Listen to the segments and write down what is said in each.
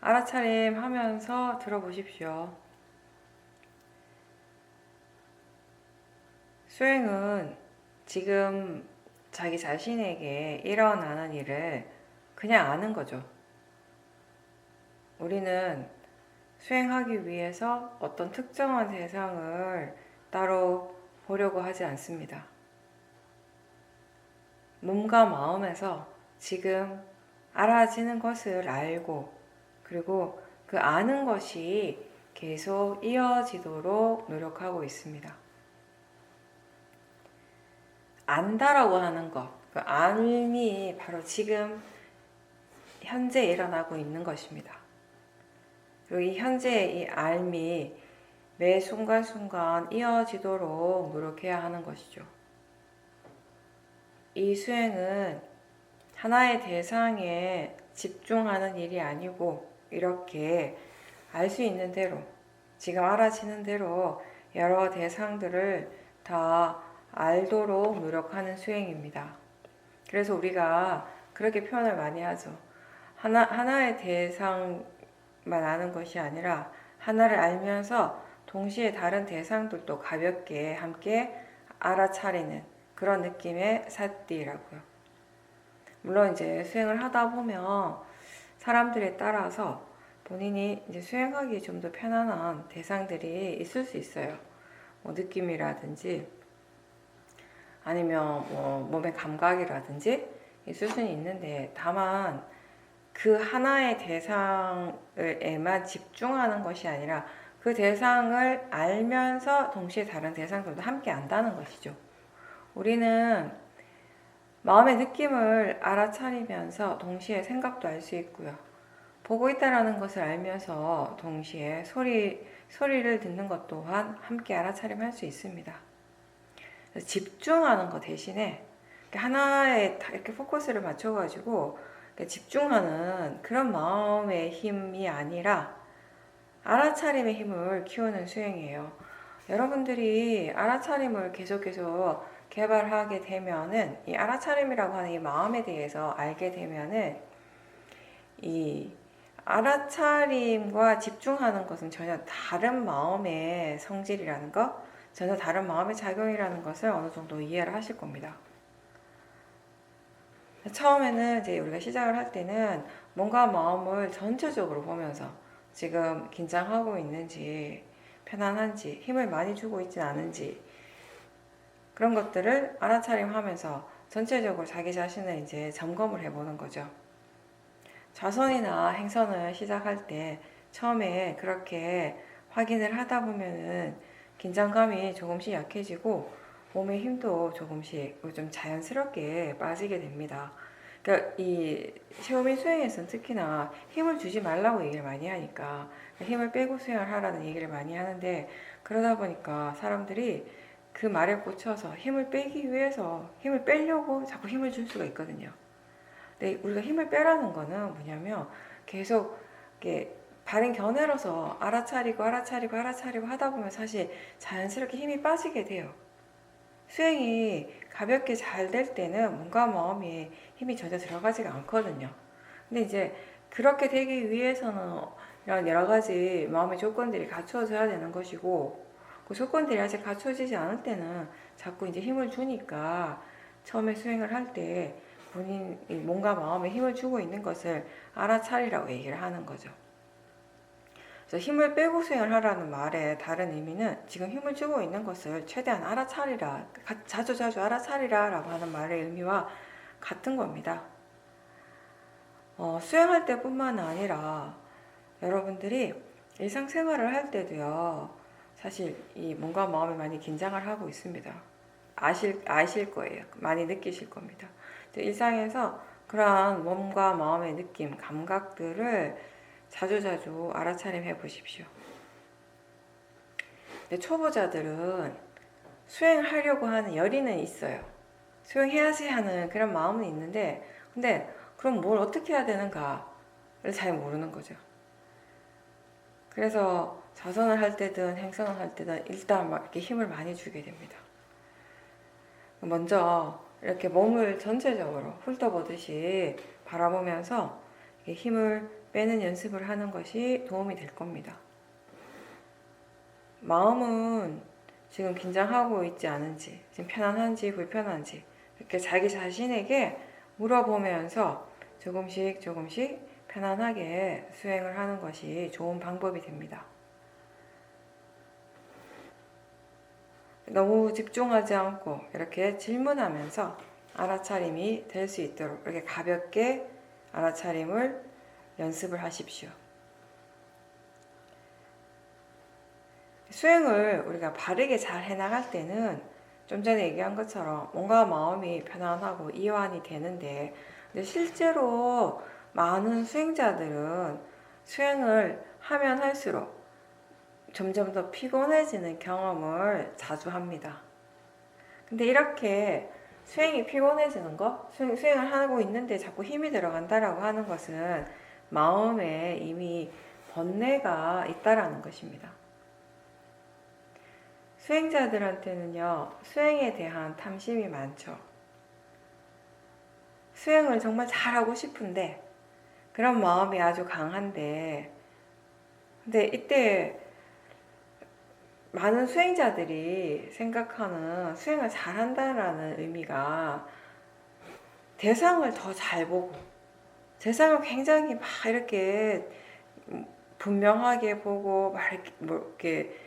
알아차림 하면서 들어보십시오. 수행은 지금 자기 자신에게 일어나는 일을 그냥 아는 거죠. 우리는 수행하기 위해서 어떤 특정한 대상을 따로 보려고 하지 않습니다. 몸과 마음에서 지금 알아지는 것을 알고, 그리고 그 아는 것이 계속 이어지도록 노력하고 있습니다. 안다라고 하는 것, 그 알미 바로 지금 현재 일어나고 있는 것입니다. 그리고 이 현재의 이 알미 매 순간순간 이어지도록 노력해야 하는 것이죠. 이 수행은 하나의 대상에 집중하는 일이 아니고 이렇게 알 수 있는 대로, 지금 알아지는 대로 여러 대상들을 다 알도록 노력하는 수행입니다. 그래서 우리가 그렇게 표현을 많이 하죠. 하나의 대상만 아는 것이 아니라 하나를 알면서 동시에 다른 대상들도 가볍게 함께 알아차리는 그런 느낌의 사띠라고요. 물론 이제 수행을 하다 보면 사람들에 따라서 본인이 이제 수행하기 좀 더 편안한 대상들이 있을 수 있어요. 뭐 느낌이라든지 아니면 뭐 몸의 감각이라든지 있을 수는 있는데, 다만 그 하나의 대상에만 집중하는 것이 아니라 그 대상을 알면서 동시에 다른 대상들도 함께 안다는 것이죠. 우리는 마음의 느낌을 알아차리면서 동시에 생각도 알 수 있고요. 보고 있다라는 것을 알면서 동시에 소리를 듣는 것 또한 함께 알아차림할 수 있습니다. 집중하는 것 대신에 하나에 이렇게 포커스를 맞춰가지고 집중하는 그런 마음의 힘이 아니라 알아차림의 힘을 키우는 수행이에요. 여러분들이 알아차림을 계속해서 개발하게 되면은, 이 알아차림이라고 하는 이 마음에 대해서 알게 되면은, 이 알아차림과 집중하는 것은 전혀 다른 마음의 성질이라는 것, 전혀 다른 마음의 작용이라는 것을 어느 정도 이해를 하실 겁니다. 처음에는 이제 우리가 시작을 할 때는 몸과 마음을 전체적으로 보면서 지금 긴장하고 있는지, 편안한지, 힘을 많이 주고 있진 않은지, 그런 것들을 알아차림하면서 전체적으로 자기 자신을 이제 점검을 해보는 거죠. 좌선이나 행선을 시작할 때 처음에 그렇게 확인을 하다 보면은 긴장감이 조금씩 약해지고 몸의 힘도 조금씩 좀 자연스럽게 빠지게 됩니다. 그러니까 이 샤오민 수행에서는 특히나 힘을 주지 말라고 얘기를 많이 하니까 힘을 빼고 수행을 하라는 얘기를 많이 하는데, 그러다 보니까 사람들이 그 말에 꽂혀서 힘을 빼기 위해서 힘을 빼려고 자꾸 힘을 줄 수가 있거든요. 근데 우리가 힘을 빼라는 거는 뭐냐면 계속 이렇게 바른 겨내러서 알아차리고 하다 보면 사실 자연스럽게 힘이 빠지게 돼요. 수행이 가볍게 잘 될 때는 몸과 마음이 힘이 전혀 들어가지가 않거든요. 근데 이제 그렇게 되기 위해서는 이런 여러 가지 마음의 조건들이 갖추어져야 되는 것이고, 그 조건들이 아직 갖추어지지 않을 때는 자꾸 이제 힘을 주니까 처음에 수행을 할 때 본인 몸과 마음에 힘을 주고 있는 것을 알아차리라고 얘기를 하는 거죠. 그래서 힘을 빼고 수행을 하라는 말의 다른 의미는 지금 힘을 주고 있는 것을 최대한 알아차리라, 자주 알아차리라 라고 하는 말의 의미와 같은 겁니다. 수행할 때뿐만 아니라 여러분들이 일상생활을 할 때도요, 사실 이 몸과 마음이 많이 긴장을 하고 있습니다. 아실 거예요. 많이 느끼실 겁니다. 일상에서 그러한 몸과 마음의 느낌, 감각들을 자주 알아차림해 보십시오. 근데 초보자들은 수행하려고 하는 열의는 있어요. 수행해야지 하는 그런 마음은 있는데, 근데 그럼 뭘 어떻게 해야 되는가를 잘 모르는 거죠. 그래서 좌선을 할 때든 행선을 할 때든 일단 막 이렇게 힘을 많이 주게 됩니다. 먼저 이렇게 몸을 전체적으로 훑어보듯이 바라보면서 힘을 빼는 연습을 하는 것이 도움이 될 겁니다. 마음은 지금 긴장하고 있지 않은지, 지금 편안한지 불편한지 이렇게 자기 자신에게 물어보면서 조금씩 편안하게 수행을 하는 것이 좋은 방법이 됩니다. 너무 집중하지 않고 이렇게 질문하면서 알아차림이 될 수 있도록 이렇게 가볍게 알아차림을 연습을 하십시오. 수행을 우리가 바르게 잘 해나갈 때는 좀 전에 얘기한 것처럼 뭔가 마음이 편안하고 이완이 되는데, 근데 실제로 많은 수행자들은 수행을 하면 할수록 점점 더 피곤해지는 경험을 자주 합니다. 근데 이렇게 수행이 피곤해지는 거, 수행을 하고 있는데 자꾸 힘이 들어간다라고 하는 것은 마음에 이미 번뇌가 있다라는 것입니다. 수행자들한테는요, 수행에 대한 탐심이 많죠. 수행을 정말 잘하고 싶은데, 그런 마음이 아주 강한데, 근데 이때 많은 수행자들이 생각하는 수행을 잘한다라는 의미가 대상을 더 잘 보고, 대상을 굉장히 막 이렇게 분명하게 보고, 막 이렇게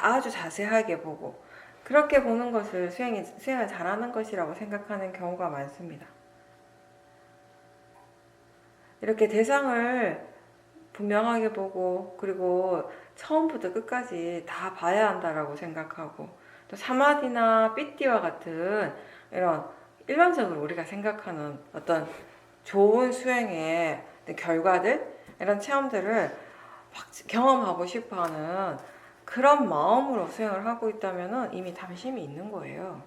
아주 자세하게 보고, 그렇게 보는 것을 수행을 잘하는 것이라고 생각하는 경우가 많습니다. 이렇게 대상을 분명하게 보고, 그리고 처음부터 끝까지 다 봐야 한다라고 생각하고, 또 사마디나 삐띠와 같은 이런 일반적으로 우리가 생각하는 어떤 좋은 수행의 결과들, 이런 체험들을 막 경험하고 싶어하는 그런 마음으로 수행을 하고 있다면 이미 탐심이 있는 거예요.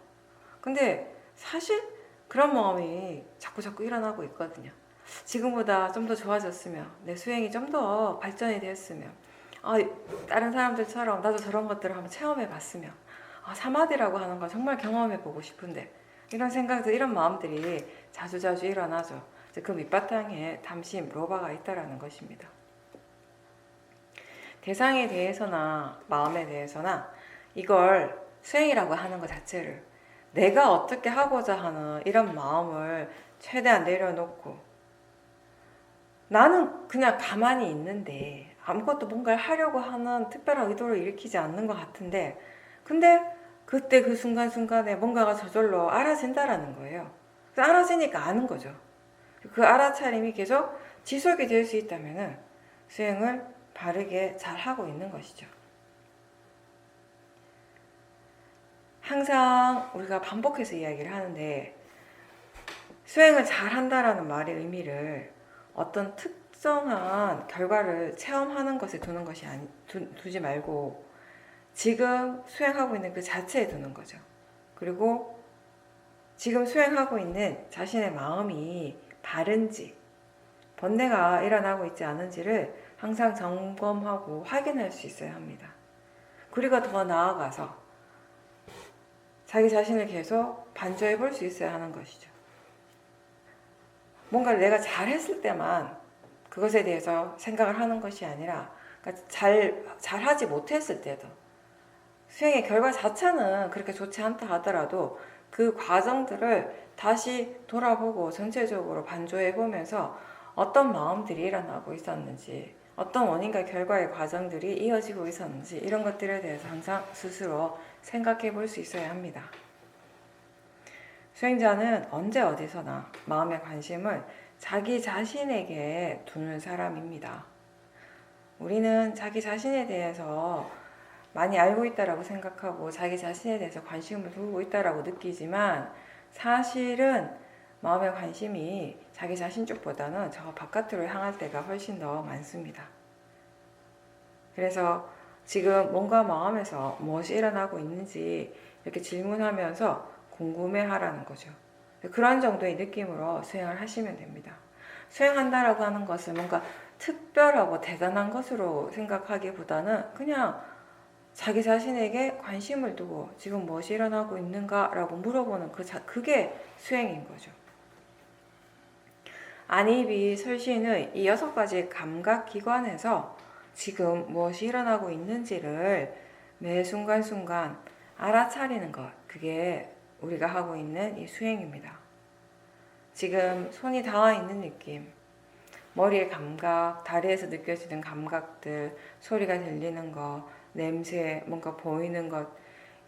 근데 사실 그런 마음이 자꾸 일어나고 있거든요. 지금보다 좀 더 좋아졌으면, 내 수행이 좀 더 발전이 되었으면, 다른 사람들처럼 나도 저런 것들을 한번 체험해 봤으면, 사마디라고 하는 걸 정말 경험해 보고 싶은데, 이런 생각들, 이런 마음들이 자주 일어나죠. 그 밑바탕에 탐심, 로바가 있다라는 것입니다. 대상에 대해서나 마음에 대해서나 이걸 수행이라고 하는 것 자체를 내가 어떻게 하고자 하는 이런 마음을 최대한 내려놓고, 나는 그냥 가만히 있는데 아무것도 뭔가를 하려고 하는 특별한 의도를 일으키지 않는 것 같은데, 근데 그때 그 순간순간에 뭔가가 저절로 알아진다라는 거예요. 알아지니까 아는 거죠. 그 알아차림이 계속 지속이 될 수 있다면 수행을 바르게 잘 하고 있는 것이죠. 항상 우리가 반복해서 이야기를 하는데, 수행을 잘 한다라는 말의 의미를 어떤 특정한 결과를 체험하는 것에 두는 것이 두지 말고 지금 수행하고 있는 그 자체에 두는 거죠. 그리고 지금 수행하고 있는 자신의 마음이 바른지, 번뇌가 일어나고 있지 않은지를 항상 점검하고 확인할 수 있어야 합니다. 그리고 더 나아가서 자기 자신을 계속 반조해 볼 수 있어야 하는 것이죠. 뭔가를 내가 잘했을 때만 그것에 대해서 생각을 하는 것이 아니라, 그러니까 잘하지 못했을 때도, 수행의 결과 자체는 그렇게 좋지 않다 하더라도 그 과정들을 다시 돌아보고 전체적으로 반조해 보면서 어떤 마음들이 일어나고 있었는지, 어떤 원인과 결과의 과정들이 이어지고 있었는지, 이런 것들에 대해서 항상 스스로 생각해 볼 수 있어야 합니다. 수행자는 언제 어디서나 마음의 관심을 자기 자신에게 두는 사람입니다. 우리는 자기 자신에 대해서 많이 알고 있다라고 생각하고 자기 자신에 대해서 관심을 두고 있다라고 느끼지만, 사실은 마음의 관심이 자기 자신 쪽보다는 저 바깥으로 향할 때가 훨씬 더 많습니다. 그래서 지금 뭔가 마음에서 무엇이 일어나고 있는지 이렇게 질문하면서 궁금해하라는 거죠. 그런 정도의 느낌으로 수행을 하시면 됩니다. 수행한다라고 하는 것을 뭔가 특별하고 대단한 것으로 생각하기보다는 그냥 자기 자신에게 관심을 두고 지금 무엇이 일어나고 있는가라고 물어보는 그게 수행인 거죠. 안입이 설신의 이 6가지 감각기관에서 지금 무엇이 일어나고 있는지를 매 순간순간 알아차리는 것, 그게 우리가 하고 있는 이 수행입니다. 지금 손이 닿아 있는 느낌, 머리의 감각, 다리에서 느껴지는 감각들, 소리가 들리는 것, 냄새, 뭔가 보이는 것,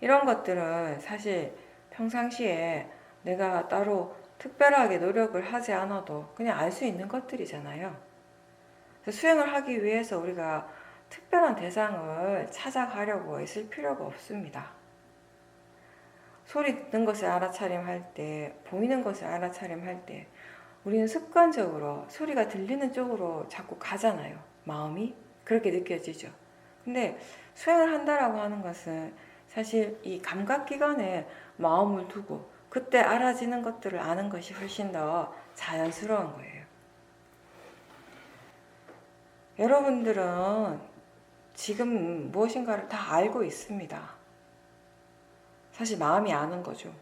이런 것들은 사실 평상시에 내가 따로 특별하게 노력을 하지 않아도 그냥 알 수 있는 것들이잖아요. 수행을 하기 위해서 우리가 특별한 대상을 찾아가려고 애쓸 필요가 없습니다. 소리 듣는 것을 알아차림할 때, 보이는 것을 알아차림할 때 우리는 습관적으로 소리가 들리는 쪽으로 자꾸 가잖아요. 마음이 그렇게 느껴지죠. 근데 수행을 한다라고 하는 것은 사실 이 감각기관에 마음을 두고 그때 알아지는 것들을 아는 것이 훨씬 더 자연스러운 거예요. 여러분들은 지금 무엇인가를 다 알고 있습니다. 사실 마음이 아는 거죠.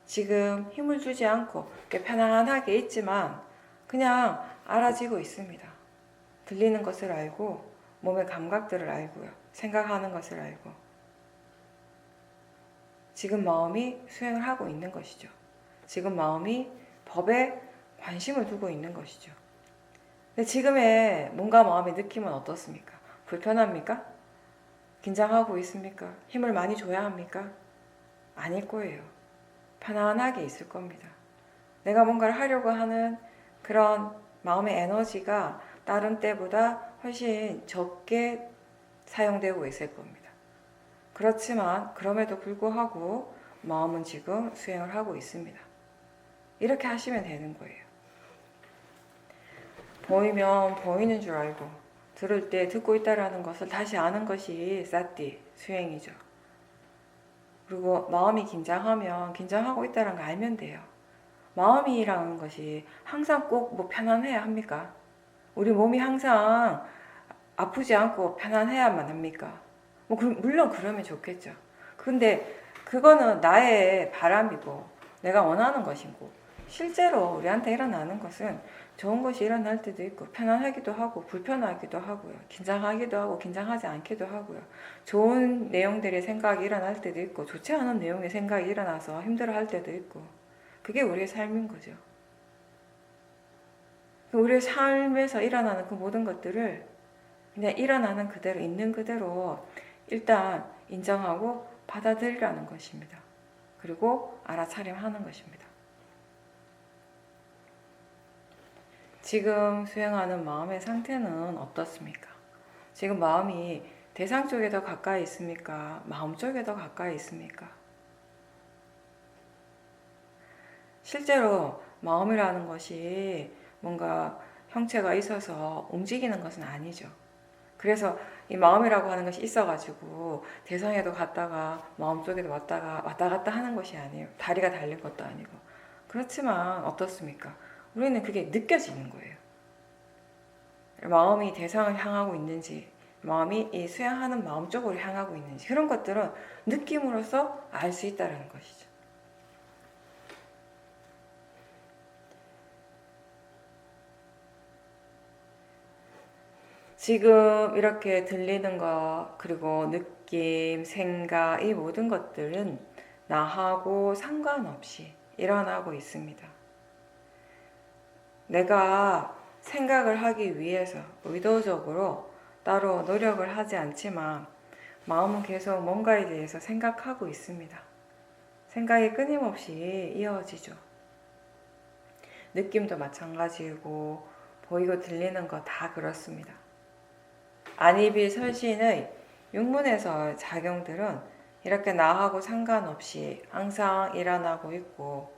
지금 힘을 주지 않고 편안하게 있지만 그냥 알아지고 있습니다. 들리는 것을 알고 몸의 감각들을 알고요. 생각하는 것을 알고 지금 마음이 수행을 하고 있는 것이죠. 지금 마음이 법에 관심을 두고 있는 것이죠. 근데 지금의 몸과 마음의 느낌은 어떻습니까? 불편합니까? 긴장하고 있습니까? 힘을 많이 줘야 합니까? 아닐 거예요. 편안하게 있을 겁니다. 내가 뭔가를 하려고 하는 그런 마음의 에너지가 다른 때보다 훨씬 적게 사용되고 있을 겁니다. 그렇지만 그럼에도 불구하고 마음은 지금 수행을 하고 있습니다. 이렇게 하시면 되는 거예요. 보이면 보이는 줄 알고 들을 때 듣고 있다라는 것을 다시 아는 것이 사티, 수행이죠. 그리고 마음이 긴장하면 긴장하고 있다는 걸 알면 돼요. 마음이라는 것이 항상 꼭 뭐 편안해야 합니까? 우리 몸이 항상 아프지 않고 편안해야만 합니까? 물론 그러면 좋겠죠. 근데 그거는 나의 바람이고 내가 원하는 것이고 실제로 우리한테 일어나는 것은 좋은 것이 일어날 때도 있고 편안하기도 하고 불편하기도 하고요. 긴장하기도 하고 긴장하지 않기도 하고요. 좋은 내용들의 생각이 일어날 때도 있고 좋지 않은 내용의 생각이 일어나서 힘들어할 때도 있고 그게 우리의 삶인 거죠. 우리의 삶에서 일어나는 그 모든 것들을 그냥 일어나는 그대로 있는 그대로 일단 인정하고 받아들이라는 것입니다. 그리고 알아차림하는 것입니다. 지금 수행하는 마음의 상태는 어떻습니까? 지금 마음이 대상 쪽에 더 가까이 있습니까? 마음 쪽에 더 가까이 있습니까? 실제로 마음이라는 것이 뭔가 형체가 있어서 움직이는 것은 아니죠. 그래서 이 마음이라고 하는 것이 있어가지고 대상에도 갔다가 마음 쪽에도 왔다 갔다 하는 것이 아니에요. 다리가 달린 것도 아니고. 그렇지만 어떻습니까? 우리는 그게 느껴지는 거예요. 마음이 대상을 향하고 있는지, 마음이 이 수행하는 마음 쪽으로 향하고 있는지 그런 것들은 느낌으로써 알 수 있다는 것이죠. 지금 이렇게 들리는 것, 그리고 느낌, 생각, 이 모든 것들은 나하고 상관없이 일어나고 있습니다. 내가 생각을 하기 위해서 의도적으로 따로 노력을 하지 않지만 마음은 계속 뭔가에 대해서 생각하고 있습니다. 생각이 끊임없이 이어지죠. 느낌도 마찬가지고 보이고 들리는 거 다 그렇습니다. 안입이 설신의 육문에서 작용들은 이렇게 나하고 상관없이 항상 일어나고 있고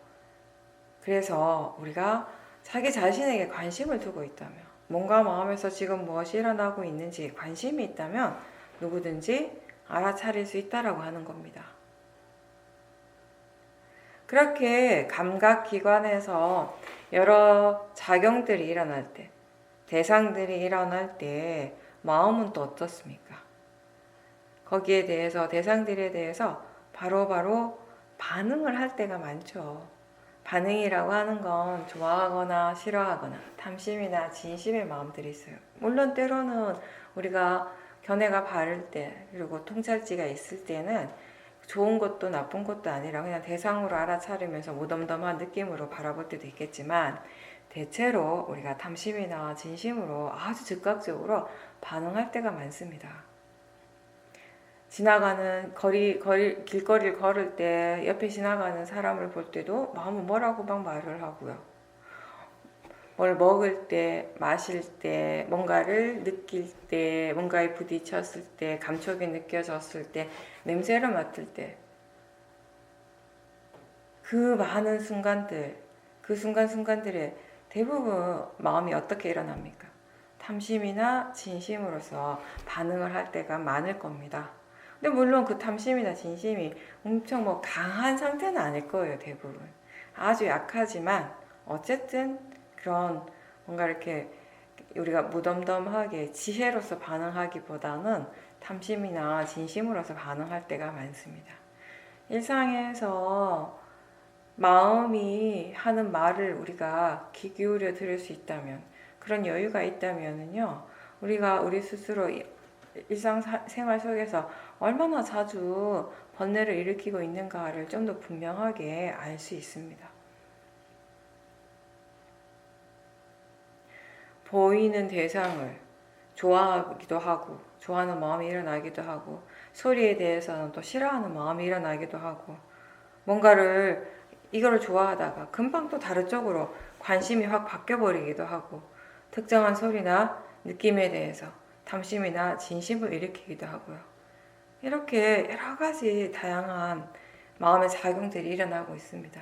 그래서 우리가 자기 자신에게 관심을 두고 있다면 몸과 마음에서 지금 무엇이 일어나고 있는지 관심이 있다면 누구든지 알아차릴 수 있다라고 하는 겁니다. 그렇게 감각기관에서 여러 작용들이 일어날 때 대상들이 일어날 때 마음은 또 어떻습니까? 거기에 대해서 대상들에 대해서 바로바로 반응을 할 때가 많죠. 반응이라고 하는 건 좋아하거나 싫어하거나 탐심이나 진심의 마음들이 있어요. 물론 때로는 우리가 견해가 바를 때 그리고 통찰지가 있을 때는 좋은 것도 나쁜 것도 아니라 그냥 대상으로 알아차리면서 무덤덤한 느낌으로 바라볼 때도 있겠지만 대체로 우리가 탐심이나 진심으로 아주 즉각적으로 반응할 때가 많습니다. 지나가는 길거리를 걸을 때 옆에 지나가는 사람을 볼 때도 마음은 뭐라고 막 말을 하고요. 뭘 먹을 때, 마실 때, 뭔가를 느낄 때, 뭔가에 부딪혔을 때, 감촉이 느껴졌을 때, 냄새를 맡을 때, 그 많은 순간들, 그 순간순간들에 대부분 마음이 어떻게 일어납니까? 탐심이나 진심으로서 반응을 할 때가 많을 겁니다. 근데 물론 그 탐심이나 진심이 엄청 뭐 강한 상태는 아닐 거예요, 대부분. 아주 약하지만 어쨌든 그런 뭔가 이렇게 우리가 무덤덤하게 지혜로서 반응하기보다는 탐심이나 진심으로서 반응할 때가 많습니다. 일상에서 마음이 하는 말을 우리가 귀 기울여 들을 수 있다면, 그런 여유가 있다면은요, 우리가 우리 스스로 일상생활 속에서 얼마나 자주 번뇌를 일으키고 있는가를 좀 더 분명하게 알 수 있습니다. 보이는 대상을 좋아하기도 하고, 좋아하는 마음이 일어나기도 하고, 소리에 대해서는 또 싫어하는 마음이 일어나기도 하고, 뭔가를 이거를 좋아하다가 금방 또 다른 쪽으로 관심이 확 바뀌어버리기도 하고, 특정한 소리나 느낌에 대해서 탐심이나 진심을 일으키기도 하고요. 이렇게 여러 가지 다양한 마음의 작용들이 일어나고 있습니다.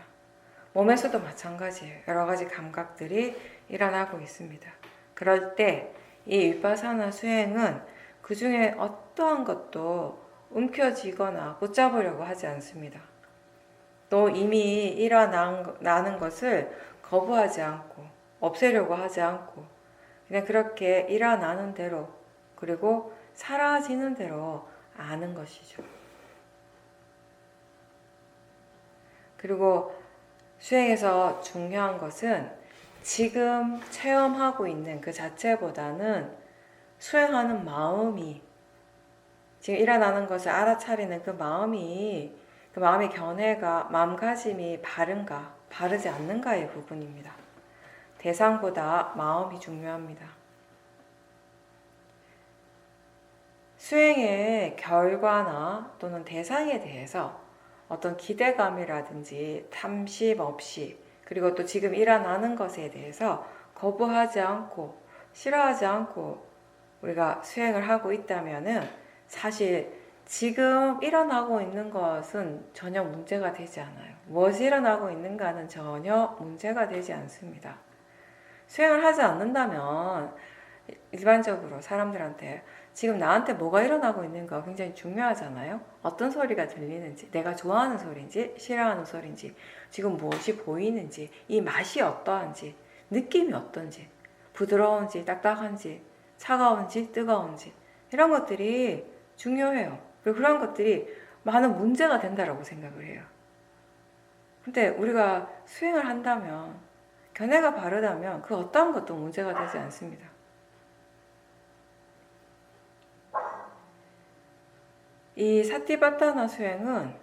몸에서도 마찬가지예요. 여러 가지 감각들이 일어나고 있습니다. 그럴 때 이 윗바사나 수행은 그 중에 어떠한 것도 움켜쥐거나 붙잡으려고 하지 않습니다. 또 이미 일어나는 것을 거부하지 않고 없애려고 하지 않고 그냥 그렇게 일어나는 대로 그리고 사라지는 대로 아는 것이죠. 그리고 수행에서 중요한 것은 지금 체험하고 있는 그 자체보다는 수행하는 마음이 지금 일어나는 것을 알아차리는 그 마음의 견해가 마음가짐이 바른가 바르지 않는가의 부분입니다. 대상보다 마음이 중요합니다. 수행의 결과나 또는 대상에 대해서 어떤 기대감이라든지 탐심 없이 그리고 또 지금 일어나는 것에 대해서 거부하지 않고 싫어하지 않고 우리가 수행을 하고 있다면은 사실 지금 일어나고 있는 것은 전혀 문제가 되지 않아요. 무엇이 일어나고 있는가는 전혀 문제가 되지 않습니다. 수행을 하지 않는다면 일반적으로 사람들한테 지금 나한테 뭐가 일어나고 있는가 굉장히 중요하잖아요. 어떤 소리가 들리는지, 내가 좋아하는 소리인지, 싫어하는 소리인지, 지금 무엇이 보이는지, 이 맛이 어떠한지, 느낌이 어떤지, 부드러운지, 딱딱한지, 차가운지, 뜨거운지, 이런 것들이 중요해요. 그리고 그런 것들이 많은 문제가 된다라고 생각을 해요. 근데 우리가 수행을 한다면, 견해가 바르다면 그 어떠한 것도 문제가 되지 않습니다. 이 사티바타나 수행은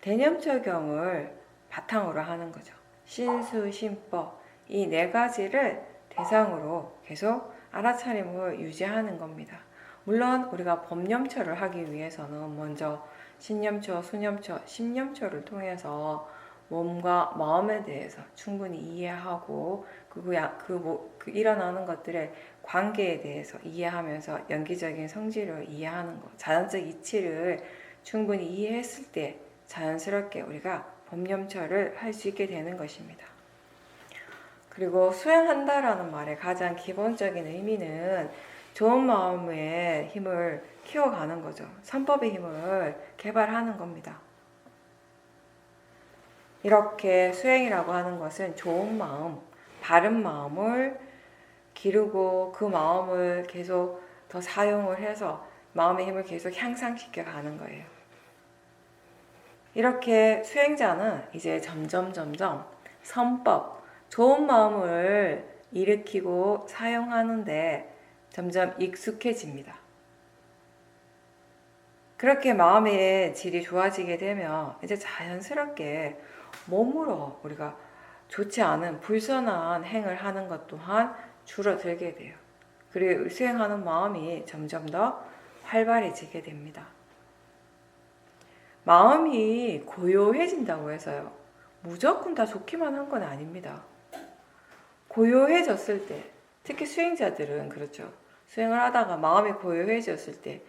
대념적용을 바탕으로 하는 거죠. 신수, 신법 이 네 가지를 대상으로 계속 알아차림을 유지하는 겁니다. 물론 우리가 법념처를 하기 위해서는 먼저 신념처, 수념처, 심념처를 통해서 몸과 마음에 대해서 충분히 이해하고 그 일어나는 것들의 관계에 대해서 이해하면서 연기적인 성질을 이해하는 것, 자연적 이치를 충분히 이해했을 때 자연스럽게 우리가 법념처를 할 수 있게 되는 것입니다. 그리고 수행한다라는 말의 가장 기본적인 의미는 좋은 마음의 힘을 키워가는 거죠. 선법의 힘을 개발하는 겁니다. 이렇게 수행이라고 하는 것은 좋은 마음, 바른 마음을 기르고 그 마음을 계속 더 사용을 해서 마음의 힘을 계속 향상시켜 가는 거예요. 이렇게 수행자는 이제 점점 선법, 좋은 마음을 일으키고 사용하는데 점점 익숙해집니다. 그렇게 마음의 질이 좋아지게 되면 이제 자연스럽게 몸으로 우리가 좋지 않은 불선한 행을 하는 것 또한 줄어들게 돼요. 그리고 수행하는 마음이 점점 더 활발해지게 됩니다. 마음이 고요해진다고 해서요, 무조건 다 좋기만 한 건 아닙니다. 고요해졌을 때, 특히 수행자들은 그렇죠. 수행을 하다가 마음이 고요해졌을 때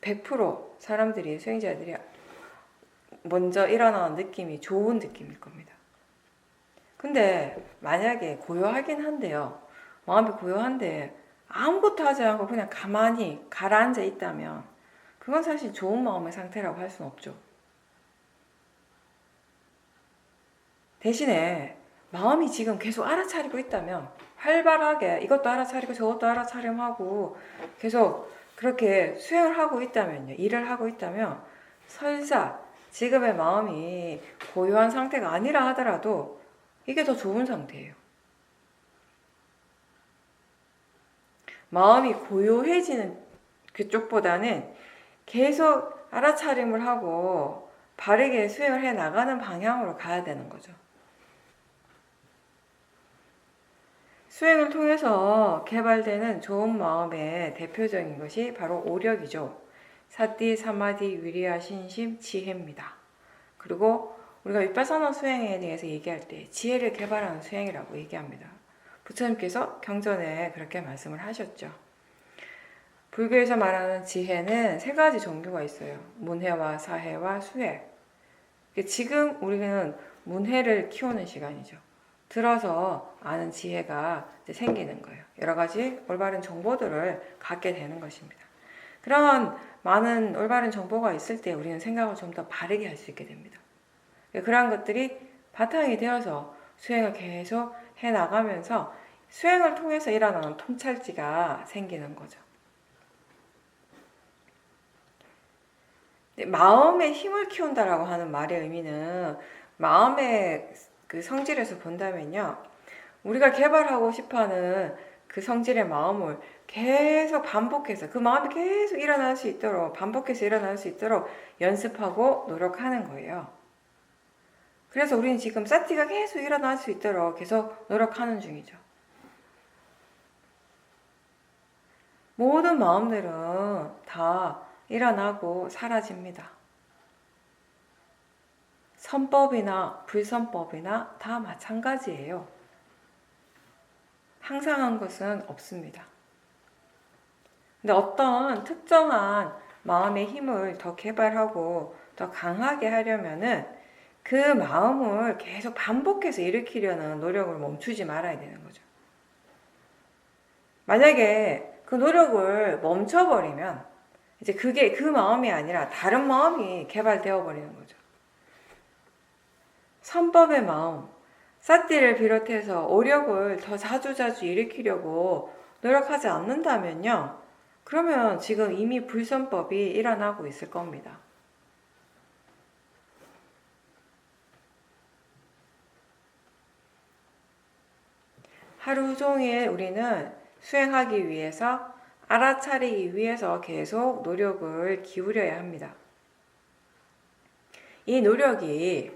100% 사람들이, 수행자들이 먼저 일어나는 느낌이 좋은 느낌일 겁니다. 근데 만약에 고요하긴 한데요, 마음이 고요한데 아무것도 하지 않고 그냥 가만히 가라앉아 있다면 그건 사실 좋은 마음의 상태라고 할 수는 없죠. 대신에 마음이 지금 계속 알아차리고 있다면, 활발하게 이것도 알아차리고 저것도 알아차림하고 계속 그렇게 수행을 하고 있다면요, 일을 하고 있다면, 설사 지금의 마음이 고요한 상태가 아니라 하더라도 이게 더 좋은 상태예요. 마음이 고요해지는 그쪽보다는 계속 알아차림을 하고 바르게 수행을 해 나가는 방향으로 가야 되는 거죠. 수행을 통해서 개발되는 좋은 마음의 대표적인 것이 바로 오력이죠. 사띠, 사마디, 위리아, 신심, 지혜입니다. 그리고 우리가 위파사나 수행에 대해서 얘기할 때 지혜를 개발하는 수행이라고 얘기합니다. 부처님께서 경전에 그렇게 말씀을 하셨죠. 불교에서 말하는 지혜는 세 가지 종류가 있어요. 문해와 사해와 수해. 지금 우리는 문해를 키우는 시간이죠. 들어서 아는 지혜가 이제 생기는 거예요. 여러 가지 올바른 정보들을 갖게 되는 것입니다. 그런 많은 올바른 정보가 있을 때 우리는 생각을 좀 더 바르게 할 수 있게 됩니다. 그러한 것들이 바탕이 되어서 수행을 계속 해나가면서 수행을 통해서 일어나는 통찰지가 생기는 거죠. 마음의 힘을 키운다라고 하는 말의 의미는, 마음의 그 성질에서 본다면요, 우리가 개발하고 싶어하는 그 성질의 마음을 계속 반복해서, 그 마음이 계속 일어날 수 있도록, 반복해서 일어날 수 있도록 연습하고 노력하는 거예요. 그래서 우리는 지금 사티가 계속 일어날 수 있도록 계속 노력하는 중이죠. 모든 마음들은 다 일어나고 사라집니다. 선법이나 불선법이나 다 마찬가지예요. 항상한 것은 없습니다. 근데 어떤 특정한 마음의 힘을 더 개발하고 더 강하게 하려면은 그 마음을 계속 반복해서 일으키려는 노력을 멈추지 말아야 되는 거죠. 만약에 그 노력을 멈춰버리면 이제 그게 그 마음이 아니라 다른 마음이 개발되어 버리는 거죠. 선법의 마음, 사띠를 비롯해서 오력을 더 자주자주 일으키려고 노력하지 않는다면요, 그러면 지금 이미 불선법이 일어나고 있을 겁니다. 하루 종일 우리는 수행하기 위해서, 알아차리기 위해서 계속 노력을 기울여야 합니다. 이 노력이,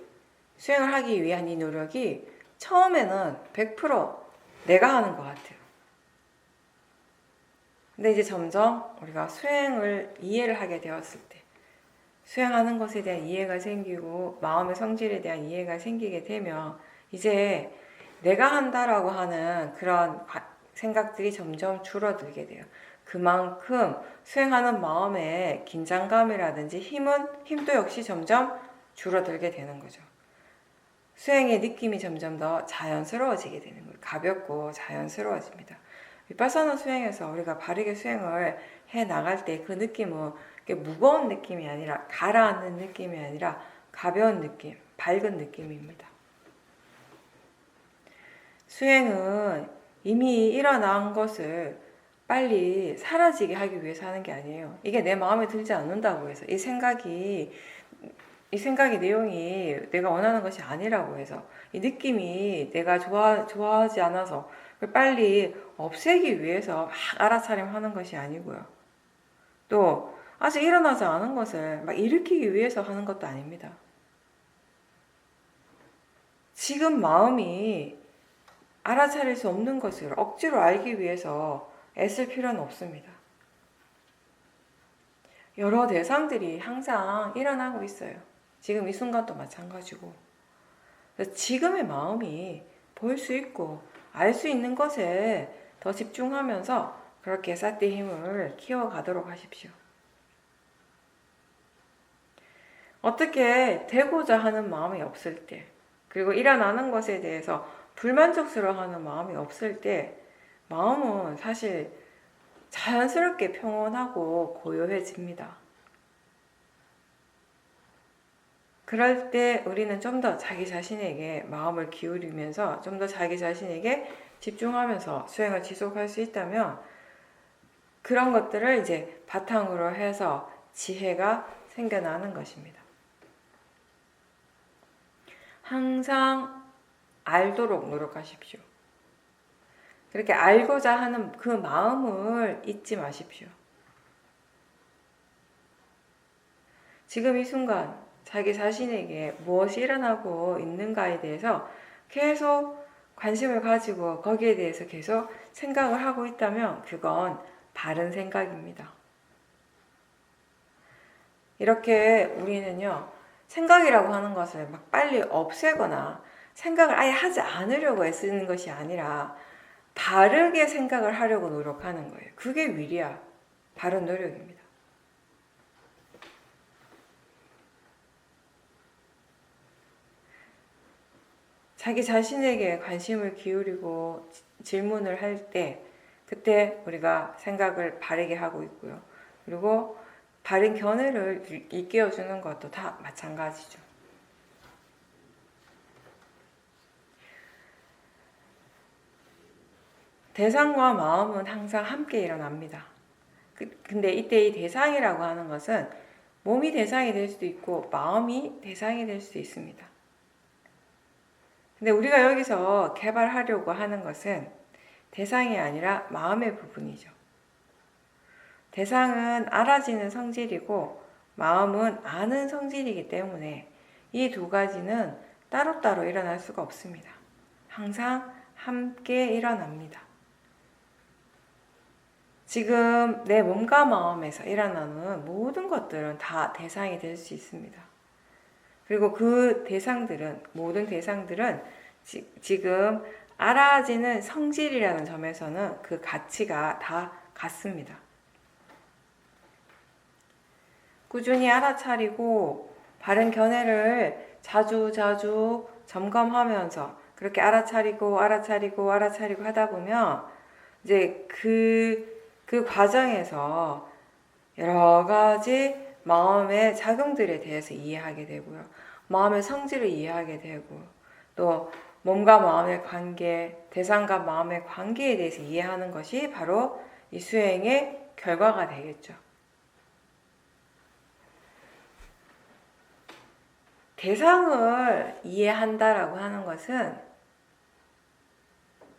수행을 하기 위한 이 노력이 처음에는 100% 내가 하는 것 같아요. 근데 이제 점점 우리가 수행을 이해를 하게 되었을 때, 수행하는 것에 대한 이해가 생기고 마음의 성질에 대한 이해가 생기게 되면 이제 내가 한다라고 하는 그런 생각들이 점점 줄어들게 돼요. 그만큼 수행하는 마음의 긴장감이라든지 힘도 역시 점점 줄어들게 되는 거죠. 수행의 느낌이 점점 더 자연스러워지게 되는 거예요. 가볍고 자연스러워집니다. 위파사나 수행에서 우리가 바르게 수행을 해 나갈 때 그 느낌은 무거운 느낌이 아니라, 가라앉는 느낌이 아니라 가벼운 느낌, 밝은 느낌입니다. 수행은 이미 일어난 것을 빨리 사라지게 하기 위해서 하는 게 아니에요. 이게 내 마음에 들지 않는다고 해서, 이 생각이 이 생각의 내용이 내가 원하는 것이 아니라고 해서 이 느낌이 내가 좋아하지 않아서 그걸 빨리 없애기 위해서 막 알아차림하는 것이 아니고요. 또 아직 일어나지 않은 것을 막 일으키기 위해서 하는 것도 아닙니다. 지금 마음이 알아차릴 수 없는 것을 억지로 알기 위해서 애쓸 필요는 없습니다. 여러 대상들이 항상 일어나고 있어요. 지금 이 순간도 마찬가지고. 지금의 마음이 볼 수 있고 알 수 있는 것에 더 집중하면서 그렇게 사띠 힘을 키워가도록 하십시오. 어떻게 되고자 하는 마음이 없을 때, 그리고 일어나는 것에 대해서 불만족스러워하는 마음이 없을 때, 마음은 사실 자연스럽게 평온하고 고요해집니다. 그럴 때 우리는 좀 더 자기 자신에게 마음을 기울이면서 좀 더 자기 자신에게 집중하면서 수행을 지속할 수 있다면 그런 것들을 이제 바탕으로 해서 지혜가 생겨나는 것입니다. 항상 알도록 노력하십시오. 그렇게 알고자 하는 그 마음을 잊지 마십시오. 지금 이 순간 자기 자신에게 무엇이 일어나고 있는가에 대해서 계속 관심을 가지고 거기에 대해서 계속 생각을 하고 있다면 그건 바른 생각입니다. 이렇게 우리는요, 생각이라고 하는 것을 막 빨리 없애거나 생각을 아예 하지 않으려고 애쓰는 것이 아니라 바르게 생각을 하려고 노력하는 거예요. 그게 위리야, 바른 노력입니다. 자기 자신에게 관심을 기울이고 질문을 할 때 그때 우리가 생각을 바르게 하고 있고요. 그리고 바른 견해를 일깨워주는 것도 다 마찬가지죠. 대상과 마음은 항상 함께 일어납니다. 근데 이때 이 대상이라고 하는 것은 몸이 대상이 될 수도 있고 마음이 대상이 될 수도 있습니다. 근데 우리가 여기서 개발하려고 하는 것은 대상이 아니라 마음의 부분이죠. 대상은 알아지는 성질이고 마음은 아는 성질이기 때문에 이 두 가지는 따로따로 일어날 수가 없습니다. 항상 함께 일어납니다. 지금 내 몸과 마음에서 일어나는 모든 것들은 다 대상이 될 수 있습니다. 그리고 그 대상들은, 모든 대상들은 지금 알아지는 성질이라는 점에서는 그 가치가 다 같습니다. 꾸준히 알아차리고 바른 견해를 자주 점검하면서 그렇게 알아차리고 하다 보면 이제 그 과정에서 여러 가지 마음의 작용들에 대해서 이해하게 되고요. 마음의 성질을 이해하게 되고 또 몸과 마음의 관계, 대상과 마음의 관계에 대해서 이해하는 것이 바로 이 수행의 결과가 되겠죠. 대상을 이해한다라고 하는 것은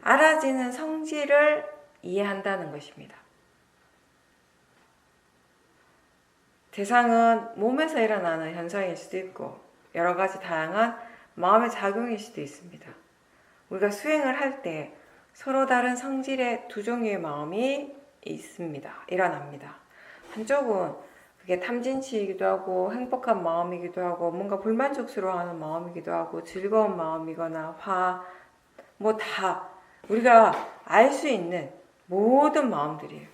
알아지는 성질을 이해한다는 것입니다. 대상은 몸에서 일어나는 현상일 수도 있고 여러 가지 다양한 마음의 작용일 수도 있습니다. 우리가 수행을 할 때 서로 다른 성질의 두 종류의 마음이 있습니다. 일어납니다. 한쪽은 그게 탐진치이기도 하고 행복한 마음이기도 하고 뭔가 불만족스러워하는 마음이기도 하고 즐거운 마음이거나 뭐 다 우리가 알 수 있는 모든 마음들이에요.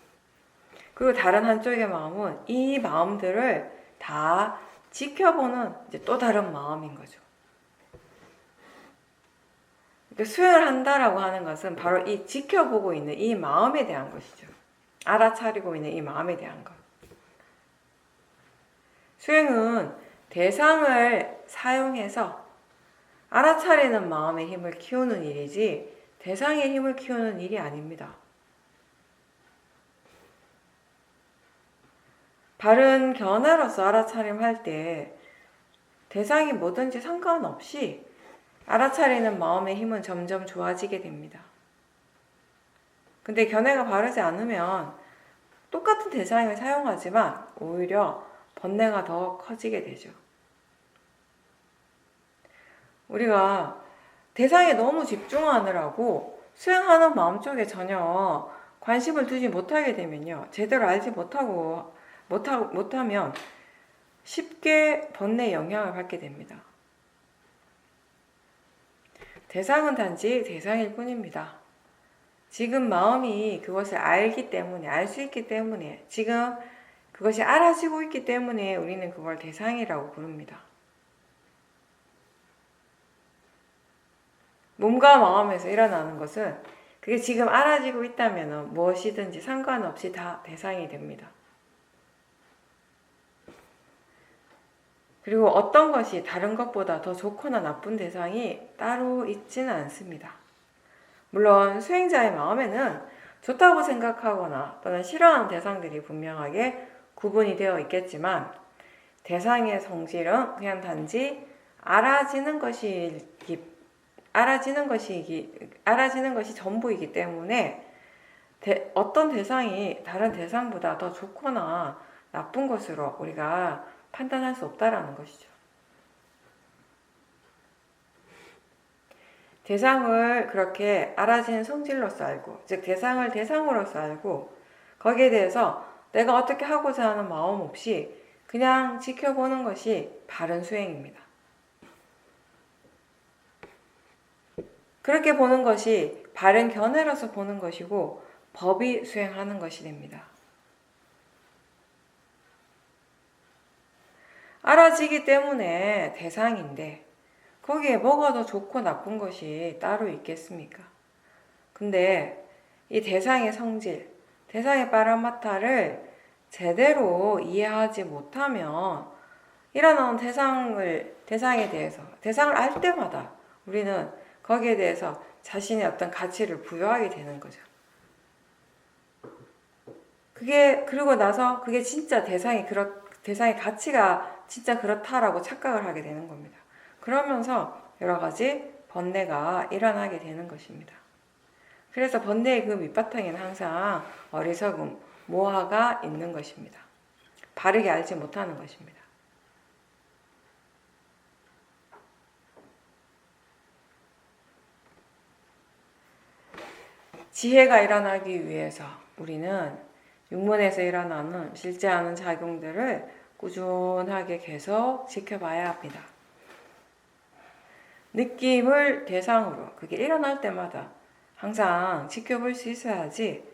그리고 다른 한쪽의 마음은 이 마음들을 다 지켜보는 이제 또 다른 마음인 거죠. 그러니까 수행을 한다라고 하는 것은 바로 이 지켜보고 있는 이 마음에 대한 것이죠. 알아차리고 있는 이 마음에 대한 것. 수행은 대상을 사용해서 알아차리는 마음의 힘을 키우는 일이지 대상의 힘을 키우는 일이 아닙니다. 바른 견해로서 알아차림할 때 대상이 뭐든지 상관없이 알아차리는 마음의 힘은 점점 좋아지게 됩니다. 근데 견해가 바르지 않으면 똑같은 대상을 사용하지만 오히려 번뇌가 더 커지게 되죠. 우리가 대상에 너무 집중하느라고 수행하는 마음 쪽에 전혀 관심을 두지 못하게 되면요. 제대로 알지 못하면 쉽게 번뇌의 영향을 받게 됩니다. 대상은 단지 대상일 뿐입니다. 지금 마음이 그것을 알기 때문에, 알 수 있기 때문에, 지금 그것이 알아지고 있기 때문에 우리는 그걸 대상이라고 부릅니다. 몸과 마음에서 일어나는 것은 그게 지금 알아지고 있다면 무엇이든지 상관없이 다 대상이 됩니다. 그리고 어떤 것이 다른 것보다 더 좋거나 나쁜 대상이 따로 있지는 않습니다. 물론 수행자의 마음에는 좋다고 생각하거나 또는 싫어하는 대상들이 분명하게 구분이 되어 있겠지만 대상의 성질은 그냥 단지 알아지는 것이 전부이기 때문에 어떤 대상이 다른 대상보다 더 좋거나 나쁜 것으로 우리가 판단할 수 없다라는 것이죠. 대상을 그렇게 알아지는 성질로서 알고, 즉 대상을 대상으로서 알고 거기에 대해서 내가 어떻게 하고자 하는 마음 없이 그냥 지켜보는 것이 바른 수행입니다. 그렇게 보는 것이 바른 견해로서 보는 것이고 법이 수행하는 것이 됩니다. 알아지기 때문에 대상인데 거기에 뭐가 더 좋고 나쁜 것이 따로 있겠습니까? 근데 이 대상의 성질, 대상의 파라마타를 제대로 이해하지 못하면 일어나는 대상에 대해서, 대상을 알 때마다 우리는 거기에 대해서 자신의 어떤 가치를 부여하게 되는 거죠. 그리고 나서 그게 진짜 대상의 가치가 진짜 그렇다라고 착각을 하게 되는 겁니다. 그러면서 여러 가지 번뇌가 일어나게 되는 것입니다. 그래서 번뇌의 그 밑바탕에는 항상 어리석음, 모하가 있는 것입니다. 바르게 알지 못하는 것입니다. 지혜가 일어나기 위해서 우리는 육문에서 일어나는 실제 하는 작용들을 꾸준하게 계속 지켜봐야 합니다. 느낌을 대상으로 그게 일어날 때마다 항상 지켜볼 수 있어야지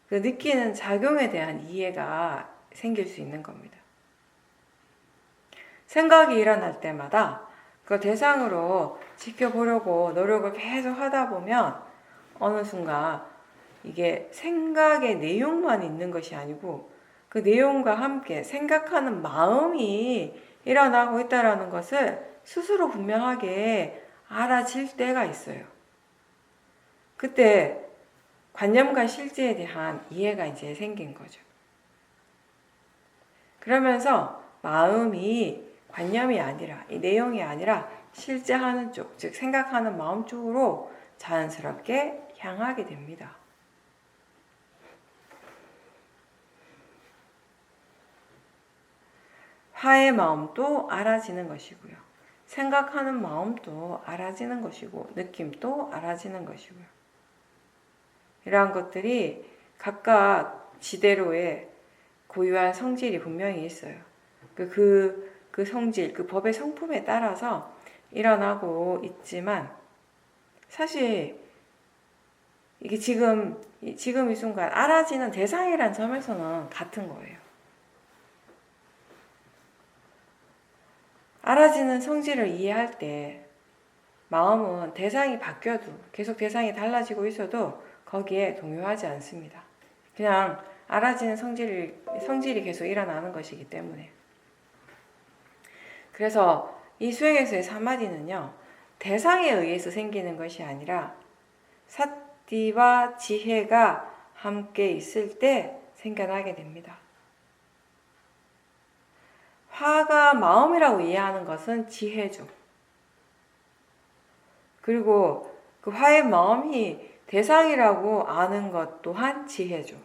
그 느끼는 작용에 대한 이해가 생길 수 있는 겁니다. 생각이 일어날 때마다 그걸 대상으로 지켜보려고 노력을 계속 하다 보면 어느 순간 이게 생각의 내용만 있는 것이 아니고 그 내용과 함께 생각하는 마음이 일어나고 있다는 것을 스스로 분명하게 알아질 때가 있어요. 그때 관념과 실제에 대한 이해가 이제 생긴 거죠. 그러면서 마음이 관념이 아니라, 이 내용이 아니라 실제 하는 쪽, 즉 생각하는 마음 쪽으로 자연스럽게 향하게 됩니다. 화의 마음도 알아지는 것이고요. 생각하는 마음도 알아지는 것이고 느낌도 알아지는 것이고요. 이러한 것들이 각각 지대로의 고유한 성질이 분명히 있어요. 그 성질, 그 법의 성품에 따라서 일어나고 있지만 사실 이게 지금 이 순간 알아지는 대상이란 점에서는 같은 거예요. 알아지는 성질을 이해할 때 마음은 대상이 바뀌어도 계속 대상이 달라지고 있어도 거기에 동요하지 않습니다. 그냥 알아지는 성질이 계속 일어나는 것이기 때문에. 그래서 이 수행에서의 사마디는요, 대상에 의해서 생기는 것이 아니라 사티와 지혜가 함께 있을 때 생겨나게 됩니다. 화가 마음이라고 이해하는 것은 지혜죠. 그리고 그 화의 마음이 대상이라고 아는 것 또한 지혜죠.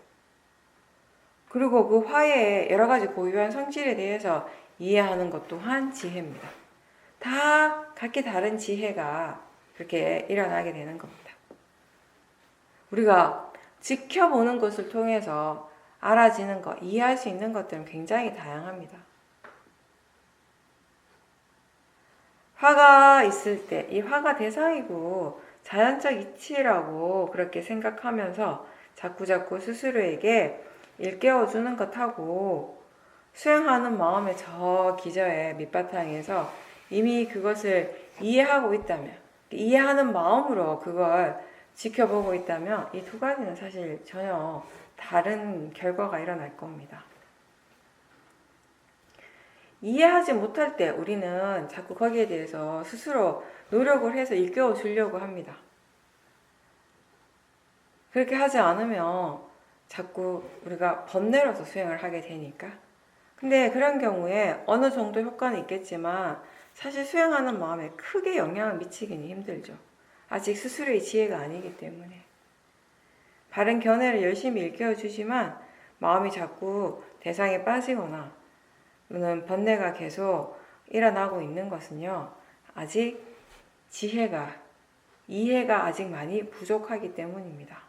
그리고 그 화의 여러 가지 고유한 성질에 대해서 이해하는 것 또한 지혜입니다. 다 각기 다른 지혜가 그렇게 일어나게 되는 겁니다. 우리가 지켜보는 것을 통해서 알아지는 것, 이해할 수 있는 것들은 굉장히 다양합니다. 화가 있을 때 이 화가 대상이고 자연적 이치라고 그렇게 생각하면서 자꾸자꾸 스스로에게 일깨워주는 것하고 수행하는 마음의 저 기저의 밑바탕에서 이미 그것을 이해하고 있다면, 이해하는 마음으로 그걸 지켜보고 있다면 이 두 가지는 사실 전혀 다른 결과가 일어날 겁니다. 이해하지 못할 때 우리는 자꾸 거기에 대해서 스스로 노력을 해서 일깨워 주려고 합니다. 그렇게 하지 않으면 자꾸 우리가 번뇌로서 수행을 하게 되니까. 근데 그런 경우에 어느 정도 효과는 있겠지만 사실 수행하는 마음에 크게 영향을 미치기는 힘들죠. 아직 스스로의 지혜가 아니기 때문에. 바른 견해를 열심히 일깨워 주지만 마음이 자꾸 대상에 빠지거나 또는 번뇌가 계속 일어나고 있는 것은요, 아직 지혜가, 이해가 아직 많이 부족하기 때문입니다.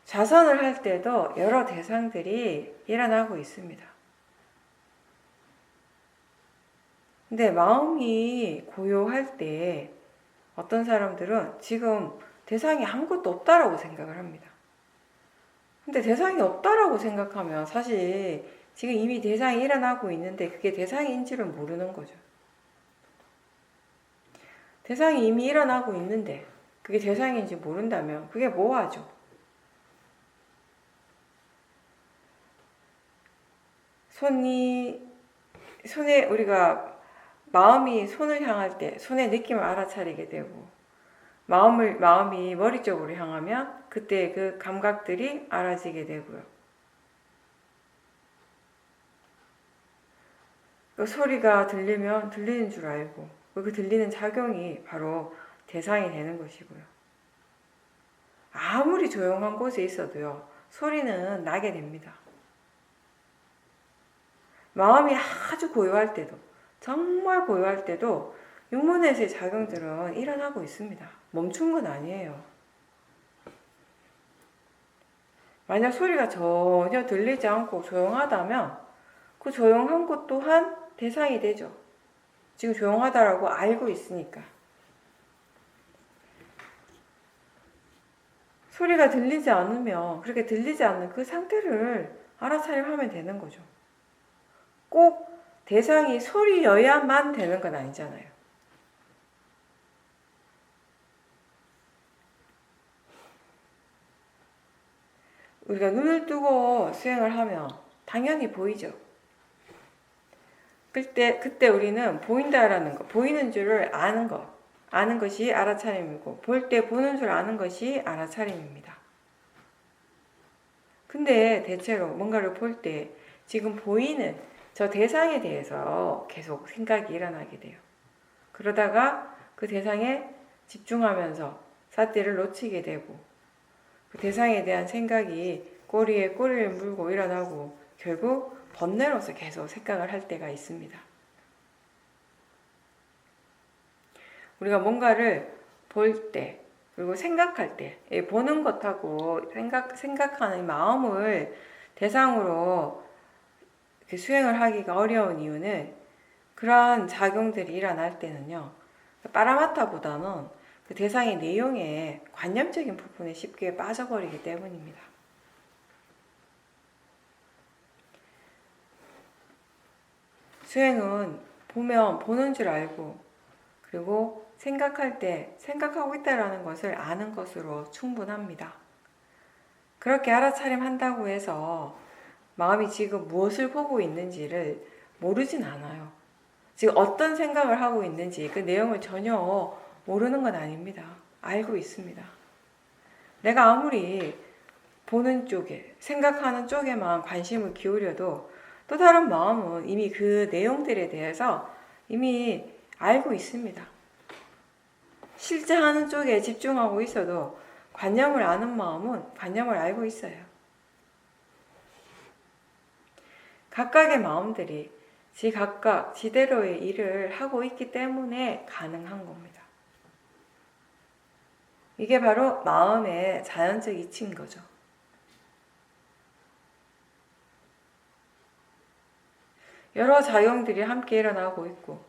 좌선을 할 때도 여러 대상들이 일어나고 있습니다. 근데 마음이 고요할 때 어떤 사람들은 지금 대상이 아무것도 없다라고 생각을 합니다. 근데 대상이 없다라고 생각하면 사실 지금 이미 대상이 일어나고 있는데 그게 대상인지를 모르는 거죠. 대상이 이미 일어나고 있는데 그게 대상인지 모른다면 그게 뭐하죠? 손에 우리가 마음이 손을 향할 때 손의 느낌을 알아차리게 되고 마음이 머리 쪽으로 향하면 그때 그 감각들이 알아지게 되고요. 그 소리가 들리면 들리는 줄 알고 그 들리는 작용이 바로 대상이 되는 것이고요. 아무리 조용한 곳에 있어도요, 소리는 나게 됩니다. 마음이 아주 고요할 때도, 정말 고요할 때도 육문에서의 작용들은 일어나고 있습니다. 멈춘 건 아니에요. 만약 소리가 전혀 들리지 않고 조용하다면 그 조용한 것 또한 대상이 되죠. 지금 조용하다라고 알고 있으니까. 소리가 들리지 않으면 그렇게 들리지 않는 그 상태를 알아차림하면 되는 거죠. 꼭 대상이 소리여야만 되는 건 아니잖아요. 우리가 눈을 뜨고 수행을 하면 당연히 보이죠. 그때 우리는 보인다라는 거, 보이는 줄을 아는 것이 알아차림이고, 볼 때 보는 줄 아는 것이 알아차림입니다. 근데 대체로 뭔가를 볼 때 지금 보이는 저 대상에 대해서 계속 생각이 일어나게 돼요. 그러다가 그 대상에 집중하면서 삿대를 놓치게 되고, 그 대상에 대한 생각이 꼬리에 꼬리를 물고 일어나고 결국 번뇌로서 계속 생각을 할 때가 있습니다. 우리가 뭔가를 볼 때, 그리고 생각할 때, 보는 것하고 생각하는 마음을 대상으로 수행을 하기가 어려운 이유는 그러한 작용들이 일어날 때는요, 빠라마타보다는 그 대상의 내용에 관념적인 부분에 쉽게 빠져버리기 때문입니다. 수행은 보면 보는 줄 알고, 그리고 생각할 때 생각하고 있다라는 것을 아는 것으로 충분합니다. 그렇게 알아차림한다고 해서 마음이 지금 무엇을 보고 있는지를 모르진 않아요. 지금 어떤 생각을 하고 있는지 그 내용을 전혀 모르는 건 아닙니다. 알고 있습니다. 내가 아무리 보는 쪽에, 생각하는 쪽에만 관심을 기울여도 또 다른 마음은 이미 그 내용들에 대해서 이미 알고 있습니다. 실제 하는 쪽에 집중하고 있어도 관념을 아는 마음은 관념을 알고 있어요. 각각의 마음들이 지각각 지대로의 일을 하고 있기 때문에 가능한 겁니다. 이게 바로 마음의 자연적 이치인 거죠. 여러 작용들이 함께 일어나고 있고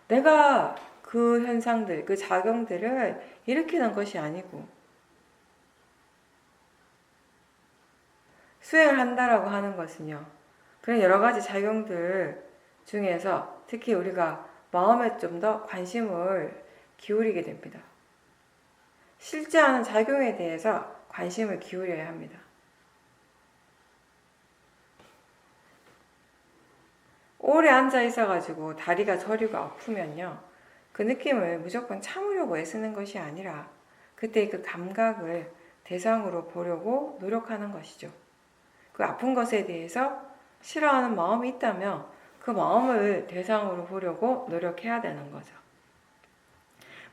내가 그 현상들, 그 작용들을 일으키는 것이 아니고 수행을 한다라고 하는 것은요. 그런 여러 가지 작용들 중에서 특히 우리가 마음에 좀 더 관심을 기울이게 됩니다. 실제 하는 작용에 대해서 관심을 기울여야 합니다. 오래 앉아 있어가지고 다리가 저리고 아프면요. 그 느낌을 무조건 참으려고 애쓰는 것이 아니라 그때 그 감각을 대상으로 보려고 노력하는 것이죠. 그 아픈 것에 대해서 싫어하는 마음이 있다면 그 마음을 대상으로 보려고 노력해야 되는 거죠.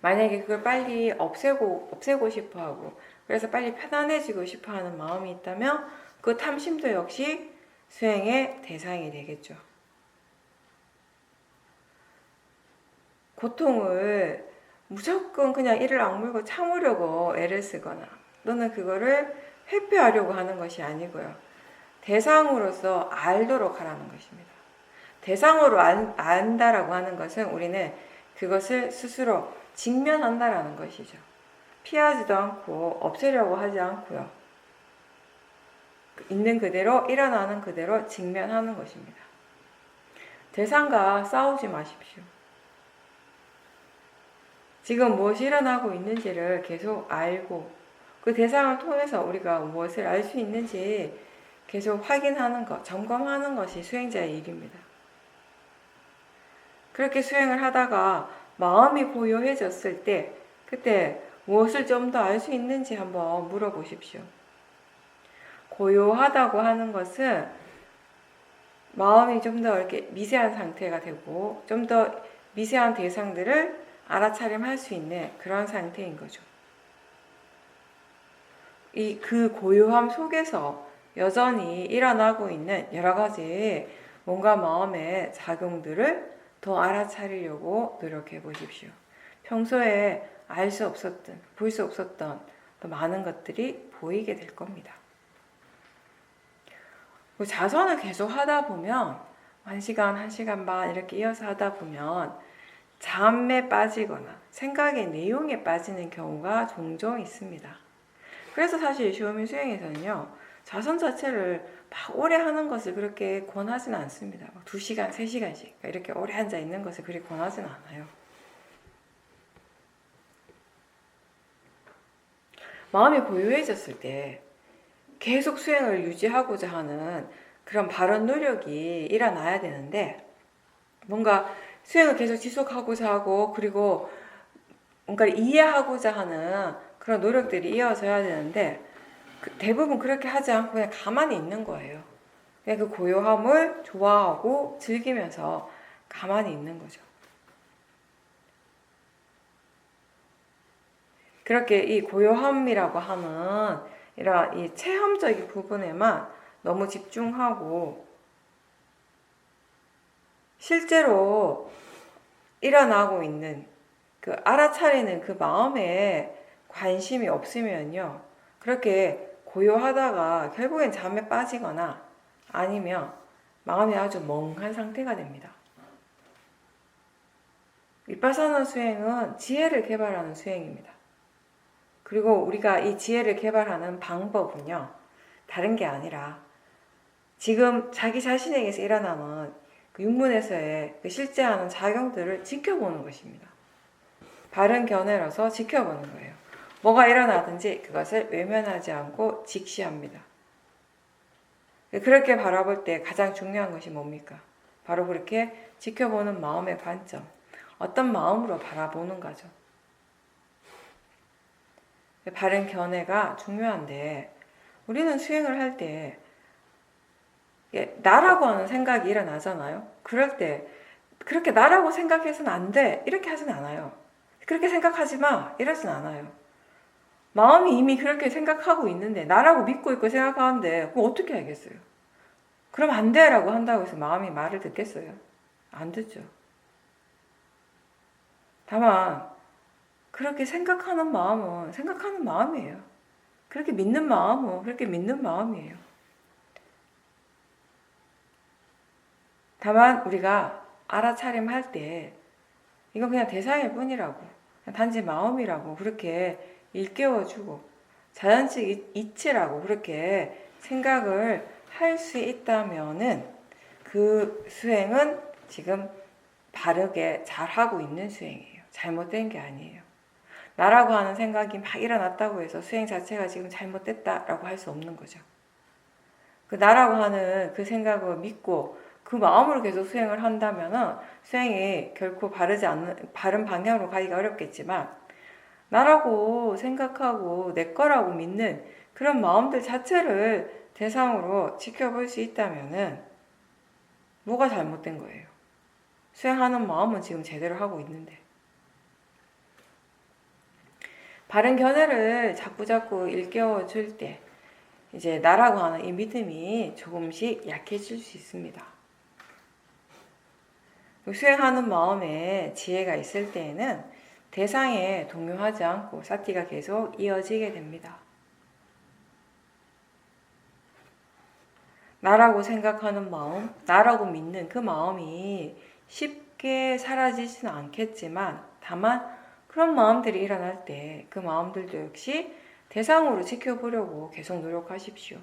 만약에 그걸 빨리 없애고 싶어 하고 그래서 빨리 편안해지고 싶어 하는 마음이 있다면 그 탐심도 역시 수행의 대상이 되겠죠. 고통을 무조건 그냥 이를 악물고 참으려고 애를 쓰거나 또는 그거를 회피하려고 하는 것이 아니고요. 대상으로서 알도록 하라는 것입니다. 대상으로 안다라고 하는 것은 우리는 그것을 스스로 직면한다라는 것이죠. 피하지도 않고 없애려고 하지 않고요. 있는 그대로 일어나는 그대로 직면하는 것입니다. 대상과 싸우지 마십시오. 지금 무엇이 일어나고 있는지를 계속 알고 그 대상을 통해서 우리가 무엇을 알 수 있는지 계속 확인하는 것, 점검하는 것이 수행자의 일입니다. 그렇게 수행을 하다가 마음이 고요해졌을 때 그때 무엇을 좀 더 알 수 있는지 한번 물어보십시오. 고요하다고 하는 것은 마음이 좀 더 이렇게 미세한 상태가 되고 좀 더 미세한 대상들을 알아차림할 수 있는 그런 상태인 거죠. 그 고요함 속에서 여전히 일어나고 있는 여러 가지 몸과 마음의 작용들을 더 알아차리려고 노력해 보십시오. 평소에 알 수 없었던, 볼 수 없었던 더 많은 것들이 보이게 될 겁니다. 자선을 계속 하다 보면 1시간, 1시간 반 이렇게 이어서 하다 보면 잠에 빠지거나 생각의 내용에 빠지는 경우가 종종 있습니다. 그래서 사실 쇼미 수행에서는요. 자선 자체를 막 오래 하는 것을 그렇게 권하지는 않습니다. 2시간, 3시간씩 이렇게 오래 앉아 있는 것을 그리 권하지는 않아요. 마음이 고요해졌을 때 계속 수행을 유지하고자 하는 그런 바른 노력이 일어나야 되는데 뭔가 수행을 계속 지속하고자 하고 그리고 뭔가를 이해하고자 하는 그런 노력들이 이어져야 되는데 대부분 그렇게 하지 않고 그냥 가만히 있는 거예요. 그냥 그 고요함을 좋아하고 즐기면서 가만히 있는 거죠. 그렇게 이 고요함이라고 하는 이런 이 체험적인 부분에만 너무 집중하고 실제로 일어나고 있는 그 알아차리는 그 마음에 관심이 없으면요. 그렇게 고요하다가 결국엔 잠에 빠지거나 아니면 마음이 아주 멍한 상태가 됩니다. 위파사나 수행은 지혜를 개발하는 수행입니다. 그리고 우리가 이 지혜를 개발하는 방법은요. 다른 게 아니라 지금 자기 자신에게서 일어나는 그 육문에서의 그 실제 하는 작용들을 지켜보는 것입니다. 바른 견해로서 지켜보는 거예요. 뭐가 일어나든지 그것을 외면하지 않고 직시합니다. 그렇게 바라볼 때 가장 중요한 것이 뭡니까? 바로 그렇게 지켜보는 마음의 관점. 어떤 마음으로 바라보는 거죠. 바른 견해가 중요한데 우리는 수행을 할 때 나라고 하는 생각이 일어나잖아요. 그럴 때 그렇게 나라고 생각해서는 안 돼 이렇게 하진 않아요. 그렇게 생각하지 마 이러진 않아요. 마음이 이미 그렇게 생각하고 있는데 나라고 믿고 있고 생각하는데 그럼 어떻게 알겠어요? 그럼 안 돼라고 한다고 해서 마음이 말을 듣겠어요? 안 듣죠. 다만 그렇게 생각하는 마음은 생각하는 마음이에요. 그렇게 믿는 마음은 그렇게 믿는 마음이에요. 다만 우리가 알아차림할 때 이건 그냥 대상일 뿐이라고, 단지 마음이라고 그렇게 일깨워주고 자연적 이치라고 그렇게 생각을 할 수 있다면은 그 수행은 지금 바르게 잘하고 있는 수행이에요. 잘못된 게 아니에요. 나라고 하는 생각이 막 일어났다고 해서 수행 자체가 지금 잘못됐다라고 할 수 없는 거죠. 그 나라고 하는 그 생각을 믿고 그 마음으로 계속 수행을 한다면은 수행이 결코 바른 방향으로 가기가 어렵겠지만, 나라고 생각하고 내 거라고 믿는 그런 마음들 자체를 대상으로 지켜볼 수 있다면은 뭐가 잘못된 거예요? 수행하는 마음은 지금 제대로 하고 있는데. 바른 견해를 자꾸자꾸 일깨워 줄 때 이제 나라고 하는 이 믿음이 조금씩 약해질 수 있습니다. 수행하는 마음에 지혜가 있을 때에는 대상에 동요하지 않고 사티가 계속 이어지게 됩니다. 나라고 생각하는 마음, 나라고 믿는 그 마음이 쉽게 사라지지는 않겠지만, 다만 그런 마음들이 일어날 때 그 마음들도 역시 대상으로 지켜보려고 계속 노력하십시오.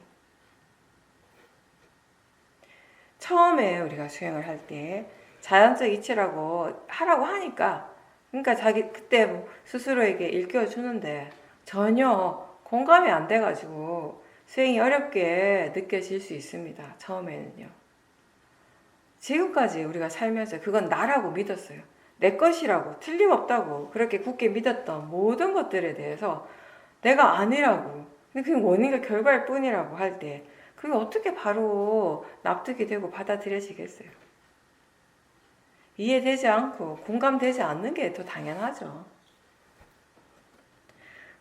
처음에 우리가 수행을 할 때 자연적 이치라고 하라고 하니까, 그러니까 자기 그때 뭐 스스로에게 일깨워주는데 전혀 공감이 안 돼가지고 수행이 어렵게 느껴질 수 있습니다. 처음에는요. 지금까지 우리가 살면서 그건 나라고 믿었어요. 내 것이라고, 틀림없다고 그렇게 굳게 믿었던 모든 것들에 대해서 내가 아니라고, 근데 그게 원인과 결과일 뿐이라고 할 때 그게 어떻게 바로 납득이 되고 받아들여지겠어요? 이해되지 않고 공감되지 않는 게 더 당연하죠.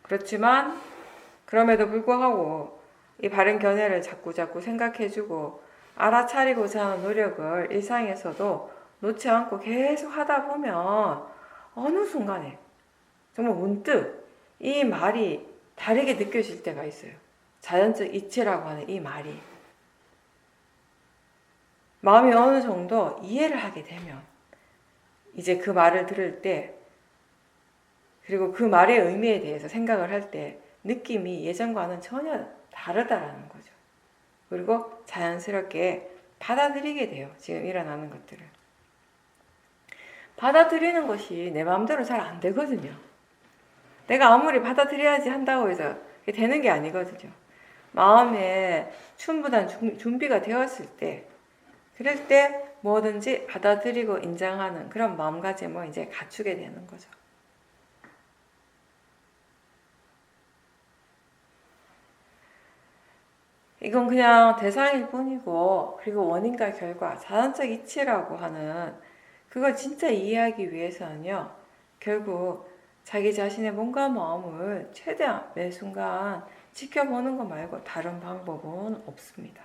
그렇지만 그럼에도 불구하고 이 바른 견해를 자꾸자꾸 생각해주고 알아차리고자 하는 노력을 일상에서도 놓지 않고 계속 하다 보면 어느 순간에 정말 문득 이 말이 다르게 느껴질 때가 있어요. 자연적 이치라고 하는 이 말이 마음이 어느 정도 이해를 하게 되면 이제 그 말을 들을 때, 그리고 그 말의 의미에 대해서 생각을 할 때 느낌이 예전과는 전혀 다르다라는 거죠. 그리고 자연스럽게 받아들이게 돼요. 지금 일어나는 것들을. 받아들이는 것이 내 마음대로 잘 안 되거든요. 내가 아무리 받아들여야지 한다고 해서 되는 게 아니거든요. 마음에 충분한 준비가 되었을 때, 그럴 때 뭐든지 받아들이고 인정하는 그런 마음가짐을 이제 갖추게 되는 거죠. 이건 그냥 대상일 뿐이고, 그리고 원인과 결과, 자연적 이치라고 하는 그걸 진짜 이해하기 위해서는요, 결국 자기 자신의 몸과 마음을 최대한 매 순간 지켜보는 것 말고 다른 방법은 없습니다.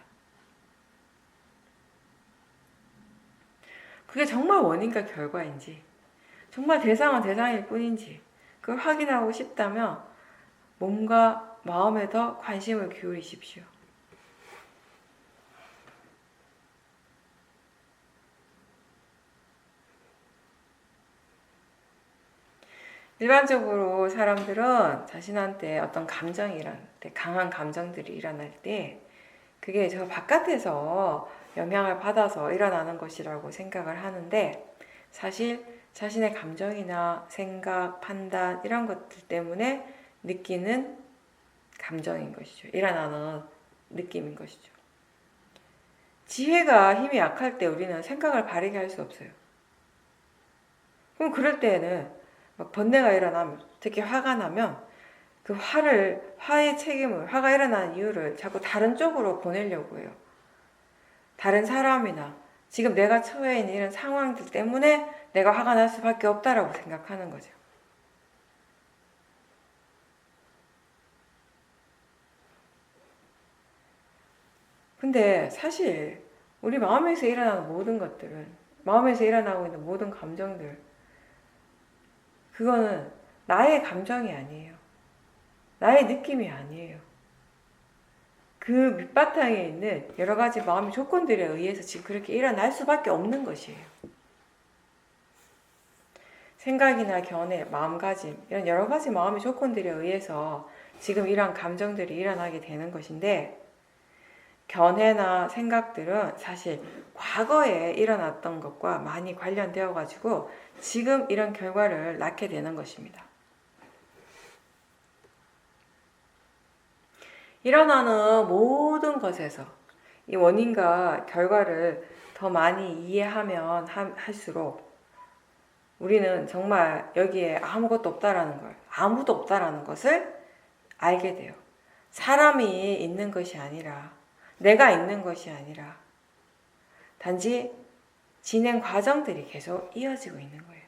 그게 정말 원인과 결과인지, 정말 대상은 대상일 뿐인지 그걸 확인하고 싶다면 몸과 마음에 더 관심을 기울이십시오. 일반적으로 사람들은 자신한테 어떤 감정이 일어날 때, 강한 감정들이 일어날 때 그게 저 바깥에서 영향을 받아서 일어나는 것이라고 생각을 하는데, 사실 자신의 감정이나 생각, 판단 이런 것들 때문에 느끼는 감정인 것이죠. 일어나는 느낌인 것이죠. 지혜가 힘이 약할 때 우리는 생각을 바르게 할 수 없어요. 그럼 그럴 때에는 막 번뇌가 일어나면, 특히 화가 나면 그 그 화의 책임을, 화가 일어나는 이유를 자꾸 다른 쪽으로 보내려고 해요. 다른 사람이나 지금 내가 처해 있는 이런 상황들 때문에 내가 화가 날 수밖에 없다라고 생각하는 거죠. 근데 사실 우리 마음에서 일어나는 모든 것들은, 마음에서 일어나고 있는 모든 감정들, 그거는 나의 감정이 아니에요. 나의 느낌이 아니에요. 그 밑바탕에 있는 여러 가지 마음의 조건들에 의해서 지금 그렇게 일어날 수밖에 없는 것이에요. 생각이나 견해, 마음가짐, 이런 여러 가지 마음의 조건들에 의해서 지금 이런 감정들이 일어나게 되는 것인데, 견해나 생각들은 사실 과거에 일어났던 것과 많이 관련되어 가지고 지금 이런 결과를 낳게 되는 것입니다. 일어나는 모든 것에서 이 원인과 결과를 더 많이 이해하면 할수록 우리는 정말 여기에 아무것도 없다라는 걸, 아무도 없다라는 것을 알게 돼요. 사람이 있는 것이 아니라, 내가 있는 것이 아니라 단지 진행 과정들이 계속 이어지고 있는 거예요.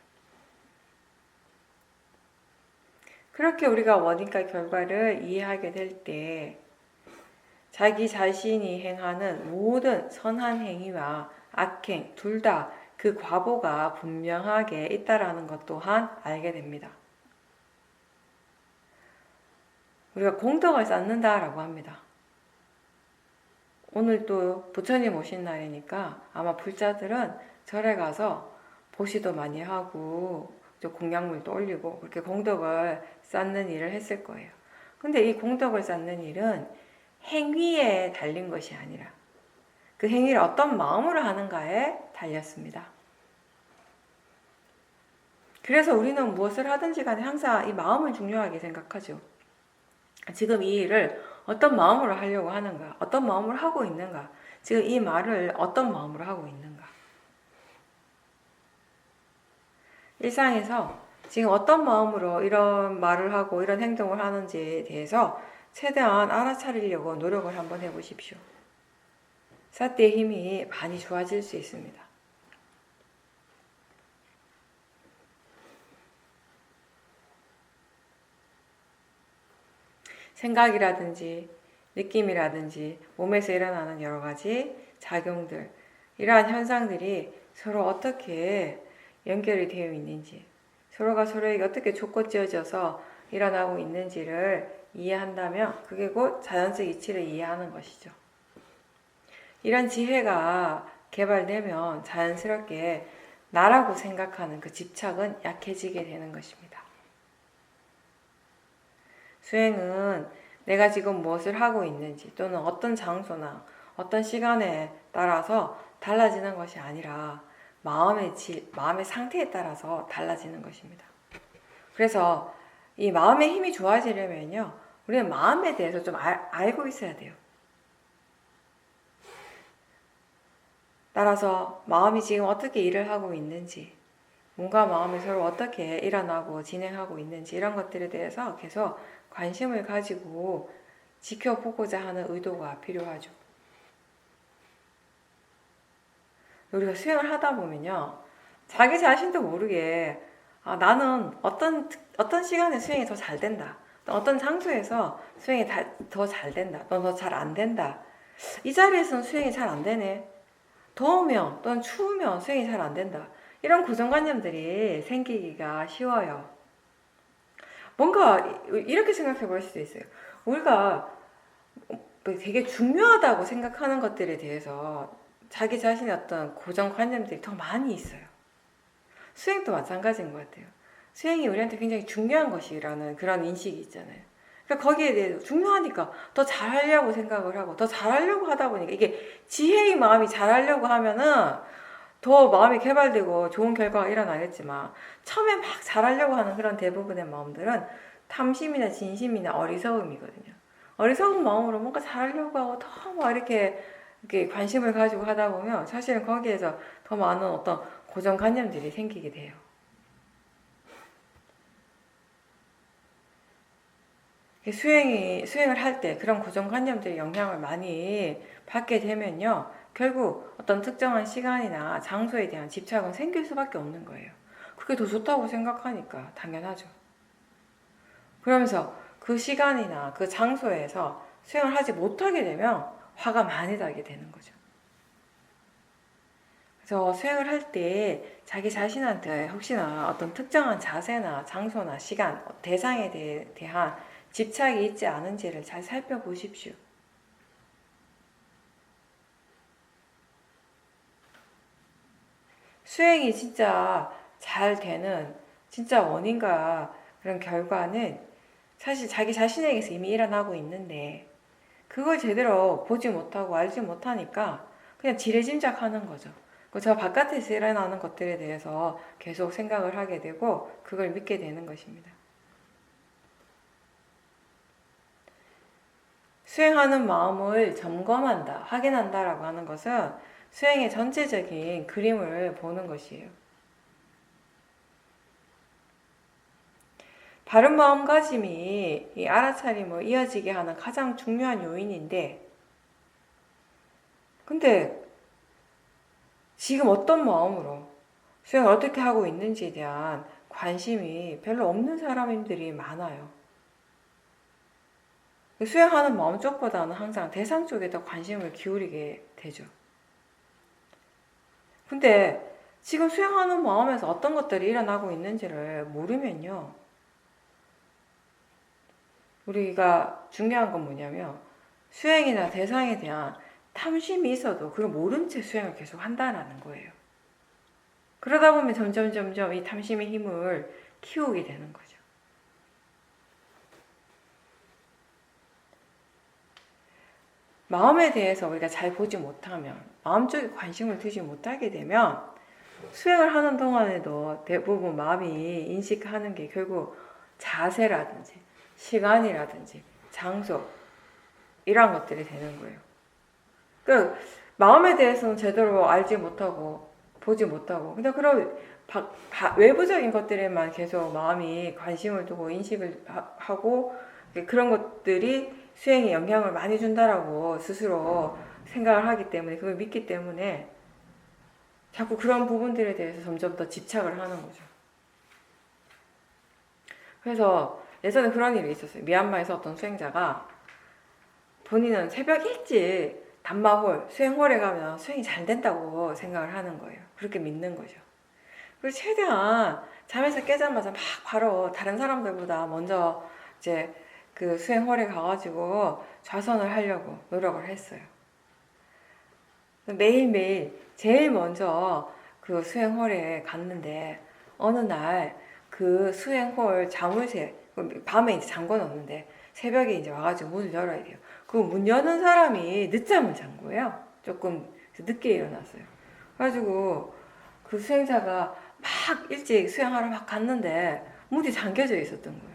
그렇게 우리가 원인과 결과를 이해하게 될 때 자기 자신이 행하는 모든 선한 행위와 악행 둘 다 그 과보가 분명하게 있다라는 것 또한 알게 됩니다. 우리가 공덕을 쌓는다라고 합니다. 오늘 또 부처님 오신 날이니까 아마 불자들은 절에 가서 보시도 많이 하고 공양물도 올리고 그렇게 공덕을 쌓는 일을 했을 거예요. 근데 이 공덕을 쌓는 일은 행위에 달린 것이 아니라 그 행위를 어떤 마음으로 하는가에 달렸습니다. 그래서 우리는 무엇을 하든지 간에 항상 이 마음을 중요하게 생각하죠. 지금 이 일을 어떤 마음으로 하려고 하는가, 어떤 마음으로 하고 있는가, 지금 이 말을 어떤 마음으로 하고 있는가. 일상에서 지금 어떤 마음으로 이런 말을 하고 이런 행동을 하는지에 대해서 최대한 알아차리려고 노력을 한번 해보십시오. 사띠의 힘이 많이 좋아질 수 있습니다. 생각이라든지 느낌이라든지 몸에서 일어나는 여러 가지 작용들, 이러한 현상들이 서로 어떻게 연결이 되어 있는지, 서로가 서로에게 어떻게 족고지어져서 일어나고 있는지를 이해한다면 그게 곧 자연적 이치를 이해하는 것이죠. 이런 지혜가 개발되면 자연스럽게 나라고 생각하는 그 집착은 약해지게 되는 것입니다. 수행은 내가 지금 무엇을 하고 있는지 또는 어떤 장소나 어떤 시간에 따라서 달라지는 것이 아니라 마음의 상태에 따라서 달라지는 것입니다. 그래서 이 마음의 힘이 좋아지려면요, 우리는 마음에 대해서 좀 알고 있어야 돼요. 따라서 마음이 지금 어떻게 일을 하고 있는지, 몸과 마음이 서로 어떻게 일어나고 진행하고 있는지 이런 것들에 대해서 계속 관심을 가지고 지켜보고자 하는 의도가 필요하죠. 우리가 수행을 하다 보면요, 자기 자신도 모르게 나는 어떤 시간에 수행이 더 잘 된다, 어떤 장소에서 수행이 더 잘 된다, 또는 더 잘 안 된다, 이 자리에서는 수행이 잘 안 되네, 더우면 또는 추우면 수행이 잘 안 된다, 이런 고정관념들이 생기기가 쉬워요. 뭔가 이렇게 생각해 볼 수도 있어요. 우리가 되게 중요하다고 생각하는 것들에 대해서 자기 자신의 어떤 고정관념들이 더 많이 있어요. 수행도 마찬가지인 것 같아요. 수행이 우리한테 굉장히 중요한 것이라는 그런 인식이 있잖아요. 그러니까 거기에 대해서 중요하니까 더 잘하려고 생각을 하고 더 잘하려고 하다 보니까 이게 지혜의 마음이 잘하려고 하면은 더 마음이 개발되고 좋은 결과가 일어나겠지만 처음에 막 잘하려고 하는 그런 대부분의 마음들은 탐심이나 진심이나 어리석음이거든요. 어리석은 마음으로 뭔가 잘하려고 하고 더 막 이렇게 관심을 가지고 하다 보면 사실은 거기에서 더 많은 어떤 고정관념들이 생기게 돼요. 수행을 할 때 그런 고정관념들이 영향을 많이 받게 되면요. 결국 어떤 특정한 시간이나 장소에 대한 집착은 생길 수밖에 없는 거예요. 그게 더 좋다고 생각하니까 당연하죠. 그러면서 그 시간이나 그 장소에서 수행을 하지 못하게 되면 화가 많이 나게 되는 거죠. 그래서 수행을 할 때 자기 자신한테 혹시나 어떤 특정한 자세나 장소나 시간, 대상에 대한 집착이 있지 않은지를 잘 살펴보십시오. 수행이 진짜 잘 되는 진짜 원인과 그런 결과는 사실 자기 자신에게서 이미 일어나고 있는데 그걸 제대로 보지 못하고 알지 못하니까 그냥 지레짐작하는 거죠. 저 바깥에서 일어나는 것들에 대해서 계속 생각을 하게 되고 그걸 믿게 되는 것입니다. 수행하는 마음을 점검한다, 확인한다라고 하는 것은 수행의 전체적인 그림을 보는 것이에요. 바른 마음가짐이 이 알아차림을 이어지게 하는 가장 중요한 요인인데, 근데 지금 어떤 마음으로 수행을 어떻게 하고 있는지에 대한 관심이 별로 없는 사람들이 많아요. 수행하는 마음 쪽보다는 항상 대상 쪽에 더 관심을 기울이게 되죠. 근데 지금 수행하는 마음에서 어떤 것들이 일어나고 있는지를 모르면요. 우리가 중요한 건 뭐냐면 수행이나 대상에 대한 탐심이 있어도 그걸 모른 채 수행을 계속 한다는 거예요. 그러다 보면 점점 이 탐심의 힘을 키우게 되는 거죠. 마음에 대해서 우리가 잘 보지 못하면, 마음 쪽에 관심을 두지 못하게 되면 수행을 하는 동안에도 대부분 마음이 인식하는 게 결국 자세라든지 시간이라든지 장소 이런 것들이 되는 거예요. 그 마음에 대해서는 제대로 알지 못하고 보지 못하고 근데 그런 외부적인 것들에만 계속 마음이 관심을 두고 인식을 하고 그런 것들이 수행에 영향을 많이 준다라고 스스로 생각을 하기 때문에 그걸 믿기 때문에 자꾸 그런 부분들에 대해서 점점 더 집착을 하는 거죠. 그래서 예전에 그런 일이 있었어요. 미얀마에서 어떤 수행자가 본인은 새벽 일찍 단마홀, 수행홀에 가면 수행이 잘 된다고 생각을 하는 거예요. 그렇게 믿는 거죠. 그리고 최대한 잠에서 깨자마자 막 바로 다른 사람들보다 먼저 이제 그 수행홀에 가가지고 좌선을 하려고 노력을 했어요. 매일매일 제일 먼저 그 수행홀에 갔는데 어느 날 그 수행홀 자물쇠 밤에 이제 잠궈 놓는데 새벽에 이제 와가지고 문을 열어야 돼요. 그 문 여는 사람이 늦잠을 잔 거예요. 조금 늦게 일어났어요. 그래가지고 그 수행자가 막 일찍 수행하러 막 갔는데 문이 잠겨져 있었던 거예요.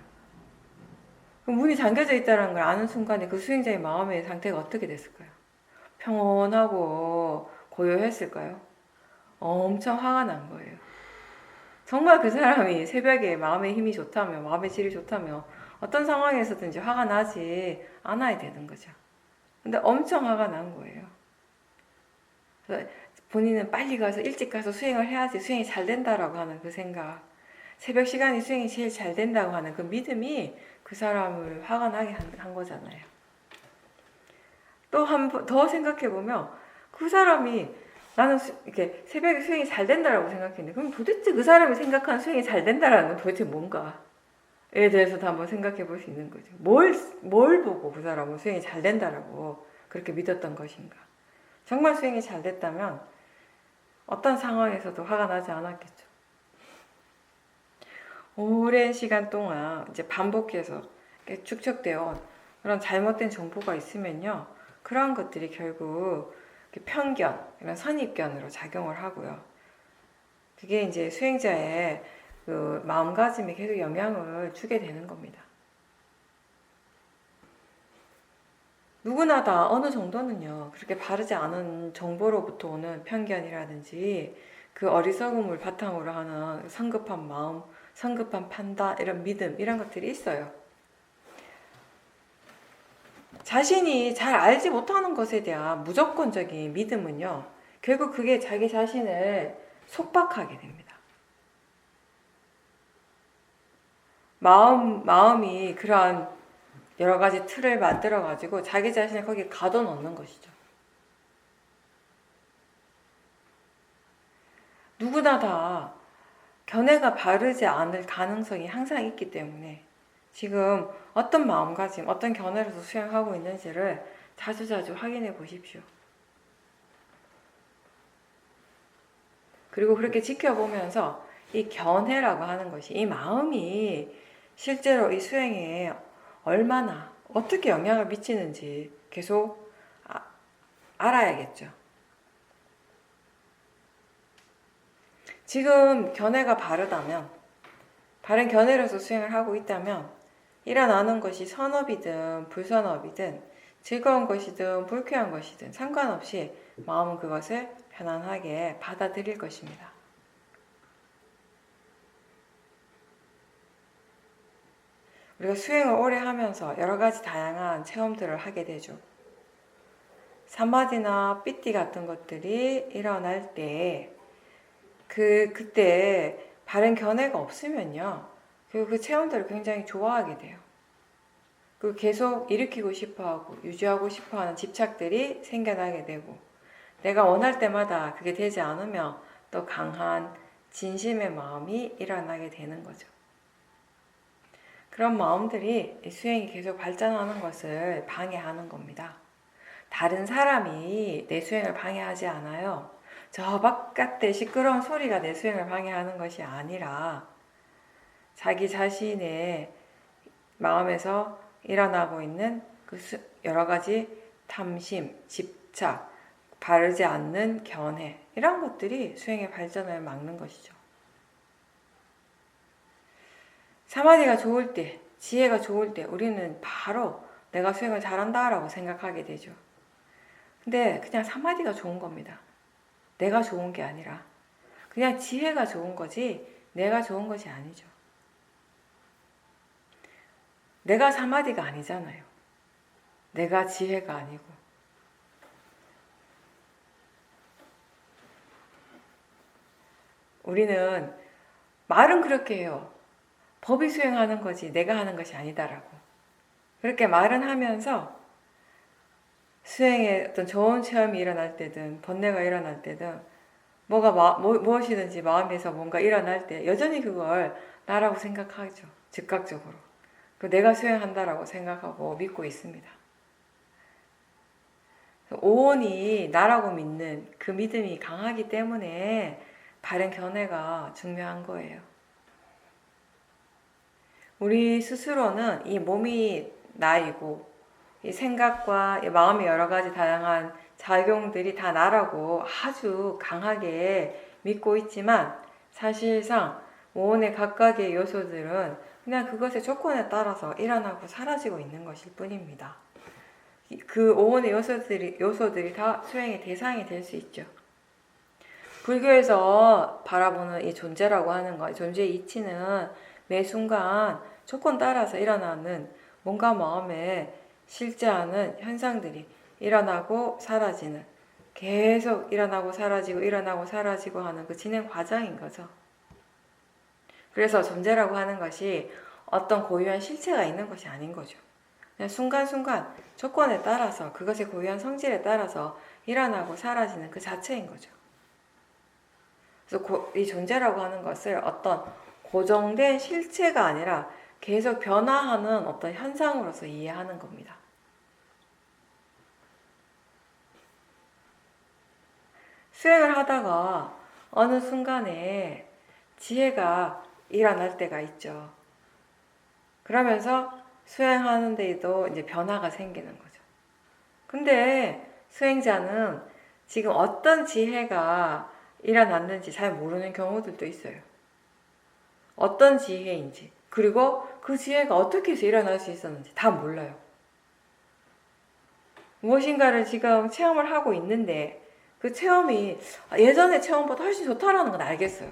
그 문이 잠겨져 있다는 걸 아는 순간에 그 수행자의 마음의 상태가 어떻게 됐을까요? 평온하고 고요했을까요? 엄청 화가 난 거예요. 정말 그 사람이 새벽에 마음의 힘이 좋다면, 마음의 질이 좋다면 어떤 상황에서든지 화가 나지 않아야 되는 거죠. 근데 엄청 화가 난 거예요. 그래서 본인은 빨리 가서 일찍 가서 수행을 해야지 수행이 잘 된다라고 하는 그 생각, 새벽 시간이 수행이 제일 잘 된다고 하는 그 믿음이 그 사람을 화가 나게 한 거잖아요. 또 한 번 더 생각해 보면 그 사람이 나는 이렇게 새벽에 수행이 잘 된다라고 생각했는데 그럼 도대체 그 사람이 생각하는 수행이 잘 된다라는 건 도대체 뭔가에 대해서도 한번 생각해 볼 수 있는 거죠. 뭘 보고 그 사람은 수행이 잘 된다라고 그렇게 믿었던 것인가. 정말 수행이 잘 됐다면 어떤 상황에서도 화가 나지 않았겠죠. 오랜 시간 동안 이제 반복해서 축적되어 온 그런 잘못된 정보가 있으면요. 그러한 것들이 결국 편견, 이런 선입견으로 작용을 하고요. 그게 이제 수행자의 그 마음가짐에 계속 영향을 주게 되는 겁니다. 누구나 다 어느 정도는요, 그렇게 바르지 않은 정보로부터 오는 편견이라든지 그 어리석음을 바탕으로 하는 성급한 마음, 성급한 판단, 이런 믿음, 이런 것들이 있어요. 자신이 잘 알지 못하는 것에 대한 무조건적인 믿음은요, 결국 그게 자기 자신을 속박하게 됩니다. 마음이 그러한 여러 가지 틀을 만들어가지고 자기 자신을 거기에 가둬놓는 것이죠. 누구나 다 견해가 바르지 않을 가능성이 항상 있기 때문에 지금 어떤 마음가짐, 어떤 견해로서 수행하고 있는지를 자주자주 확인해 보십시오. 그리고 그렇게 지켜보면서 이 견해라고 하는 것이, 이 마음이 실제로 이 수행에 얼마나 어떻게 영향을 미치는지 계속 알아야겠죠. 지금 견해가 바르다면, 바른 견해로서 수행을 하고 있다면 일어나는 것이 선업이든 불선업이든 즐거운 것이든 불쾌한 것이든 상관없이 마음은 그것을 편안하게 받아들일 것입니다. 우리가 수행을 오래 하면서 여러 가지 다양한 체험들을 하게 되죠. 사마디나 삐띠 같은 것들이 일어날 때 그때 바른 견해가 없으면요, 그 체험들을 굉장히 좋아하게 돼요. 그리고 계속 일으키고 싶어하고 유지하고 싶어하는 집착들이 생겨나게 되고, 내가 원할 때마다 그게 되지 않으면 또 강한 진심의 마음이 일어나게 되는 거죠. 그런 마음들이 수행이 계속 발전하는 것을 방해하는 겁니다. 다른 사람이 내 수행을 방해하지 않아요. 저 바깥의 시끄러운 소리가 내 수행을 방해하는 것이 아니라 자기 자신의 마음에서 일어나고 있는 그 여러 가지 탐심, 집착, 바르지 않는 견해, 이런 것들이 수행의 발전을 막는 것이죠. 사마디가 좋을 때, 지혜가 좋을 때 우리는 바로 내가 수행을 잘한다라고 생각하게 되죠. 근데 그냥 사마디가 좋은 겁니다. 내가 좋은 게 아니라 그냥 지혜가 좋은 거지 내가 좋은 것이 아니죠. 내가 사마디가 아니잖아요. 내가 지혜가 아니고. 우리는 말은 그렇게 해요. 법이 수행하는 거지 내가 하는 것이 아니다라고. 그렇게 말은 하면서 수행에 어떤 좋은 체험이 일어날 때든 번뇌가 일어날 때든 무엇이든지 마음에서 뭔가 일어날 때 여전히 그걸 나라고 생각하죠. 즉각적으로. 내가 수행한다라고 생각하고 믿고 있습니다. 오온이 나라고 믿는 그 믿음이 강하기 때문에 바른 견해가 중요한 거예요. 우리 스스로는 이 몸이 나이고 이 생각과 이 마음의 여러 가지 다양한 작용들이 다 나라고 아주 강하게 믿고 있지만 사실상 오온의 각각의 요소들은 그냥 그것의 조건에 따라서 일어나고 사라지고 있는 것일 뿐입니다. 그 오온의 요소들이 다 수행의 대상이 될 수 있죠. 불교에서 바라보는 이 존재라고 하는 것, 존재의 이치는 매 순간 조건 따라서 일어나는 몸과 마음에 실제하는 현상들이 일어나고 사라지는, 계속 일어나고 사라지고 하는 그 진행 과정인 거죠. 그래서 존재라고 하는 것이 어떤 고유한 실체가 있는 것이 아닌 거죠. 그냥 순간순간 조건에 따라서 그것의 고유한 성질에 따라서 일어나고 사라지는 그 자체인 거죠. 그래서 이 존재라고 하는 것을 어떤 고정된 실체가 아니라 계속 변화하는 어떤 현상으로서 이해하는 겁니다. 수행을 하다가 어느 순간에 지혜가 일어날 때가 있죠. 그러면서 수행하는 데에도 이제 변화가 생기는 거죠. 근데 수행자는 지금 어떤 지혜가 일어났는지 잘 모르는 경우들도 있어요. 어떤 지혜인지, 그리고 그 지혜가 어떻게 해서 일어날 수 있었는지 다 몰라요. 무엇인가를 지금 체험을 하고 있는데 그 체험이 예전의 체험보다 훨씬 좋다라는 건 알겠어요.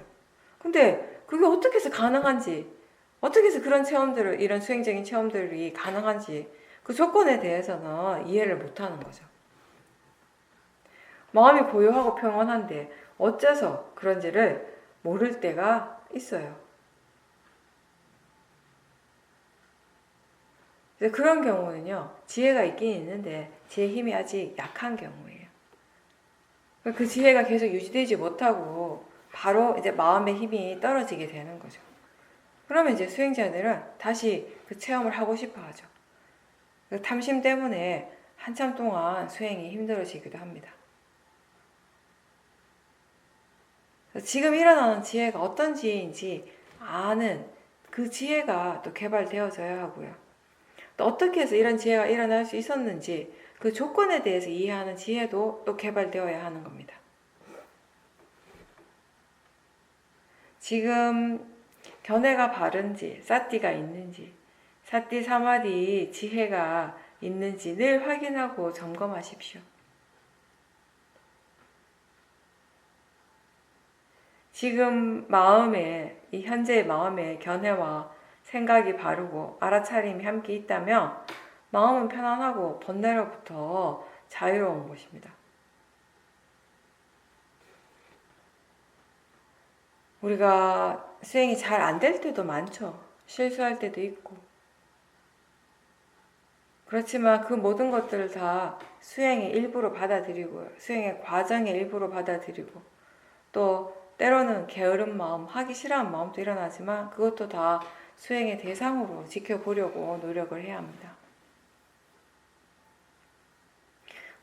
근데 그게 어떻게 해서 가능한지, 어떻게 해서 그런 체험들을, 이런 수행적인 체험들이 가능한지 그 조건에 대해서는 이해를 못하는 거죠. 마음이 고요하고 평온한데 어째서 그런지를 모를 때가 있어요. 그런 경우는요, 지혜가 있긴 있는데 지혜 힘이 아직 약한 경우예요. 그 지혜가 계속 유지되지 못하고 바로 이제 마음의 힘이 떨어지게 되는 거죠. 그러면 이제 수행자들은 다시 그 체험을 하고 싶어 하죠. 그 탐심 때문에 한참 동안 수행이 힘들어지기도 합니다. 지금 일어나는 지혜가 어떤 지혜인지 아는 그 지혜가 또 개발되어져야 하고요. 또 어떻게 해서 이런 지혜가 일어날 수 있었는지 그 조건에 대해서 이해하는 지혜도 또 개발되어야 하는 겁니다. 지금 견해가 바른지, 사띠가 있는지, 사띠 사마디 지혜가 있는지 늘 확인하고 점검하십시오. 지금 마음에, 이 현재의 마음에 견해와 생각이 바르고 알아차림이 함께 있다면 마음은 편안하고 번뇌로부터 자유로운 것입니다. 우리가 수행이 잘 안 될 때도 많죠. 실수할 때도 있고. 그렇지만 그 모든 것들을 다 수행의 일부로 받아들이고요. 수행의 과정의 일부로 받아들이고 또 때로는 게으른 마음, 하기 싫어하는 마음도 일어나지만 그것도 다 수행의 대상으로 지켜보려고 노력을 해야 합니다.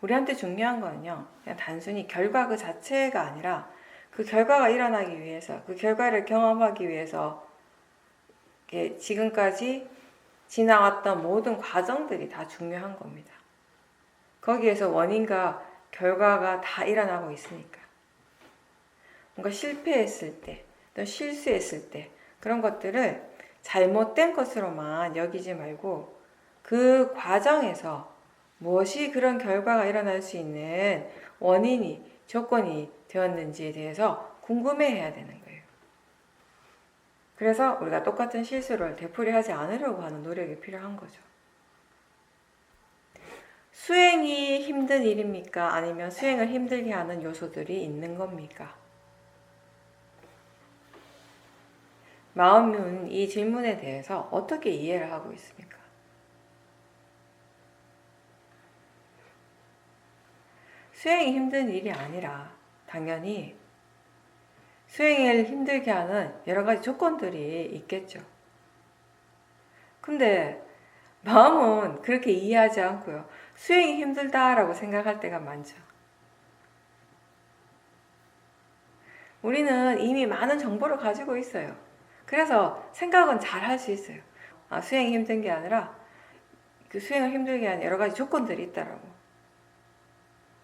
우리한테 중요한 거는요, 그냥 단순히 결과 그 자체가 아니라 그 결과가 일어나기 위해서, 그 결과를 경험하기 위해서 지금까지 지나왔던 모든 과정들이 다 중요한 겁니다. 거기에서 원인과 결과가 다 일어나고 있으니까. 뭔가 실패했을 때, 또 실수했을 때 그런 것들을 잘못된 것으로만 여기지 말고 그 과정에서 무엇이 그런 결과가 일어날 수 있는 원인이, 조건이 되었는지에 대해서 궁금해해야 되는 거예요. 그래서 우리가 똑같은 실수를 되풀이하지 않으려고 하는 노력이 필요한 거죠. 수행이 힘든 일입니까? 아니면 수행을 힘들게 하는 요소들이 있는 겁니까? 마음은 이 질문에 대해서 어떻게 이해를 하고 있습니까? 수행이 힘든 일이 아니라 당연히 수행을 힘들게 하는 여러 가지 조건들이 있겠죠. 근데 마음은 그렇게 이해하지 않고요. 수행이 힘들다라고 생각할 때가 많죠. 우리는 이미 많은 정보를 가지고 있어요. 그래서 생각은 잘 할 수 있어요. 수행이 힘든 게 아니라 그 수행을 힘들게 하는 여러 가지 조건들이 있다라고.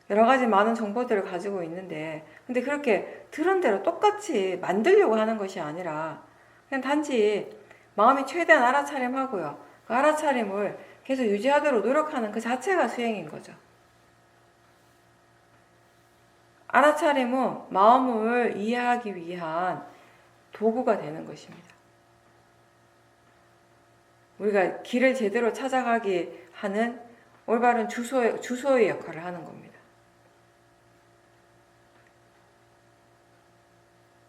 여러 가지 많은 정보들을 가지고 있는데 근데 그렇게 들은 대로 똑같이 만들려고 하는 것이 아니라 그냥 단지 마음이 최대한 알아차림하고요. 그 알아차림을 계속 유지하도록 노력하는 그 자체가 수행인 거죠. 알아차림은 마음을 이해하기 위한 도구가 되는 것입니다. 우리가 길을 제대로 찾아가게 하는 올바른 주소의 역할을 하는 겁니다.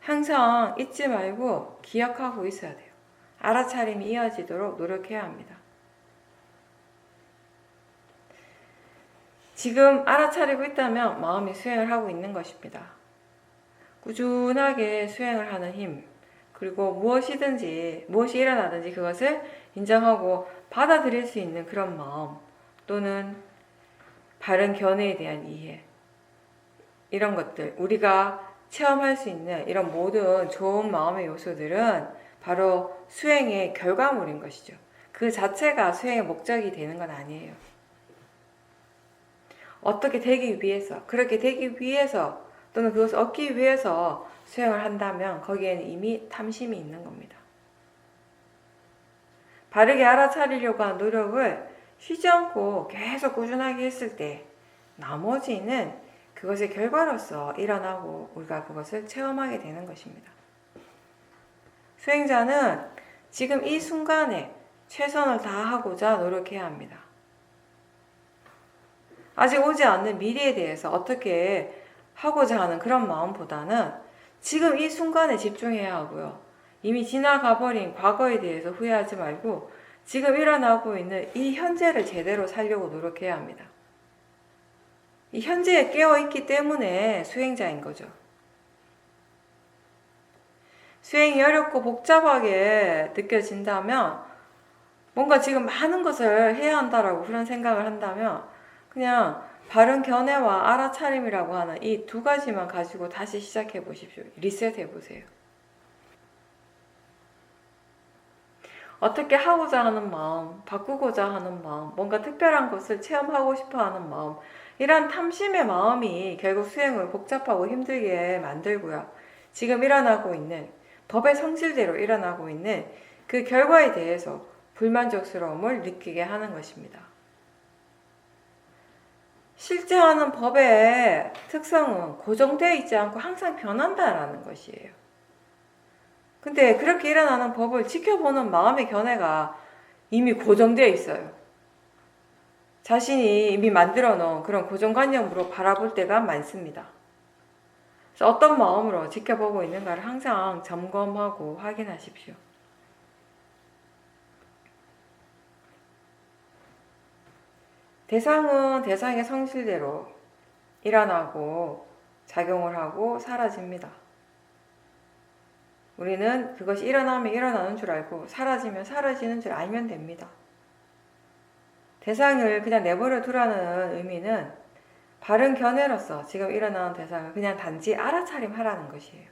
항상 잊지 말고 기억하고 있어야 돼요. 알아차림이 이어지도록 노력해야 합니다. 지금 알아차리고 있다면 마음이 수행을 하고 있는 것입니다. 꾸준하게 수행을 하는 힘, 그리고 무엇이 일어나든지 그것을 인정하고 받아들일 수 있는 그런 마음, 또는 바른 견해에 대한 이해, 이런 것들, 우리가 체험할 수 있는 이런 모든 좋은 마음의 요소들은 바로 수행의 결과물인 것이죠. 그 자체가 수행의 목적이 되는 건 아니에요. 어떻게 되기 위해서, 그렇게 되기 위해서, 또는 그것을 얻기 위해서 수행을 한다면 거기에는 이미 탐심이 있는 겁니다. 바르게 알아차리려고 하는 노력을 쉬지 않고 계속 꾸준하게 했을 때 나머지는 그것의 결과로서 일어나고 우리가 그것을 체험하게 되는 것입니다. 수행자는 지금 이 순간에 최선을 다하고자 노력해야 합니다. 아직 오지 않는 미래에 대해서 어떻게 하고자 하는 그런 마음보다는 지금 이 순간에 집중해야 하고요. 이미 지나가 버린 과거에 대해서 후회하지 말고 지금 일어나고 있는 이 현재를 제대로 살려고 노력해야 합니다. 이 현재에 깨어있기 때문에 수행자인 거죠. 수행이 어렵고 복잡하게 느껴진다면 뭔가 지금 많은 것을 해야 한다라고 그런 생각을 한다면 그냥 바른 견해와 알아차림이라고 하는 이 두 가지만 가지고 다시 시작해 보십시오. 리셋해 보세요. 어떻게 하고자 하는 마음, 바꾸고자 하는 마음, 뭔가 특별한 것을 체험하고 싶어 하는 마음, 이런 탐심의 마음이 결국 수행을 복잡하고 힘들게 만들고요. 지금 일어나고 있는 법의 성질대로 일어나고 있는 그 결과에 대해서 불만족스러움을 느끼게 하는 것입니다. 실제 하는 법의 특성은 고정되어 있지 않고 항상 변한다라는 것이에요. 근데 그렇게 일어나는 법을 지켜보는 마음의 견해가 이미 고정되어 있어요. 자신이 이미 만들어 놓은 그런 고정관념으로 바라볼 때가 많습니다. 그래서 어떤 마음으로 지켜보고 있는가를 항상 점검하고 확인하십시오. 대상은 대상의 성질대로 일어나고 작용을 하고 사라집니다. 우리는 그것이 일어나면 일어나는 줄 알고 사라지면 사라지는 줄 알면 됩니다. 대상을 그냥 내버려 두라는 의미는 바른 견해로서 지금 일어나는 대상을 그냥 단지 알아차림하라는 것이에요.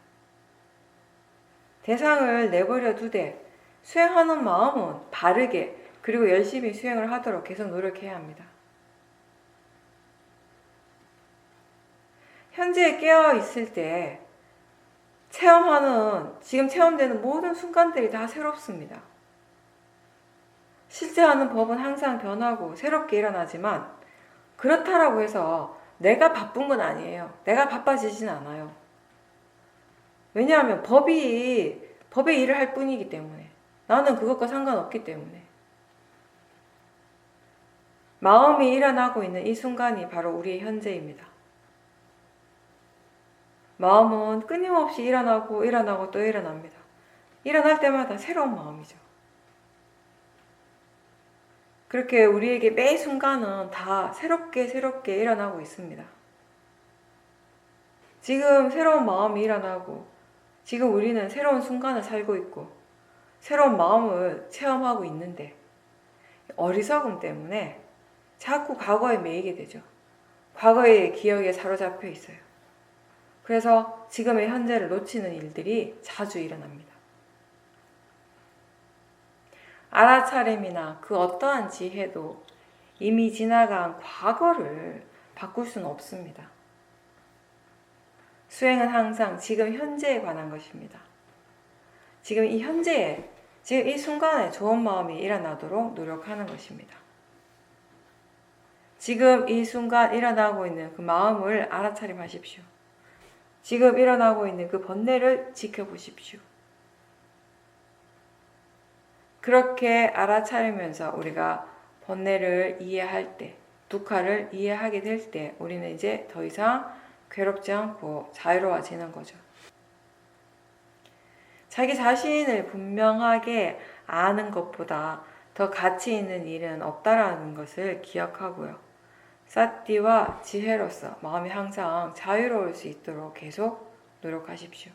대상을 내버려 두되 수행하는 마음은 바르게 그리고 열심히 수행을 하도록 계속 노력해야 합니다. 현재에 깨어 있을 때 지금 체험되는 모든 순간들이 다 새롭습니다. 실제 하는 법은 항상 변하고 새롭게 일어나지만 그렇다라고 해서 내가 바쁜 건 아니에요. 내가 바빠지진 않아요. 왜냐하면 법의 일을 할 뿐이기 때문에 나는 그것과 상관없기 때문에 마음이 일어나고 있는 이 순간이 바로 우리의 현재입니다. 마음은 끊임없이 일어나고 또 일어납니다. 일어날 때마다 새로운 마음이죠. 그렇게 우리에게 매 순간은 다 새롭게 일어나고 있습니다. 지금 새로운 마음이 일어나고 지금 우리는 새로운 순간을 살고 있고 새로운 마음을 체험하고 있는데 어리석음 때문에 자꾸 과거에 매이게 되죠. 과거의 기억에 사로잡혀 있어요. 그래서 지금의 현재를 놓치는 일들이 자주 일어납니다. 알아차림이나 그 어떠한 지혜도 이미 지나간 과거를 바꿀 수는 없습니다. 수행은 항상 지금 현재에 관한 것입니다. 지금 이 현재에, 지금 이 순간에 좋은 마음이 일어나도록 노력하는 것입니다. 지금 이 순간 일어나고 있는 그 마음을 알아차림하십시오. 지금 일어나고 있는 그 번뇌를 지켜보십시오. 그렇게 알아차리면서 우리가 번뇌를 이해할 때, 두카를 이해하게 될 때 우리는 이제 더 이상 괴롭지 않고 자유로워지는 거죠. 자기 자신을 분명하게 아는 것보다 더 가치 있는 일은 없다라는 것을 기억하고요. 사띠와 지혜로서 마음이 항상 자유로울 수 있도록 계속 노력하십시오.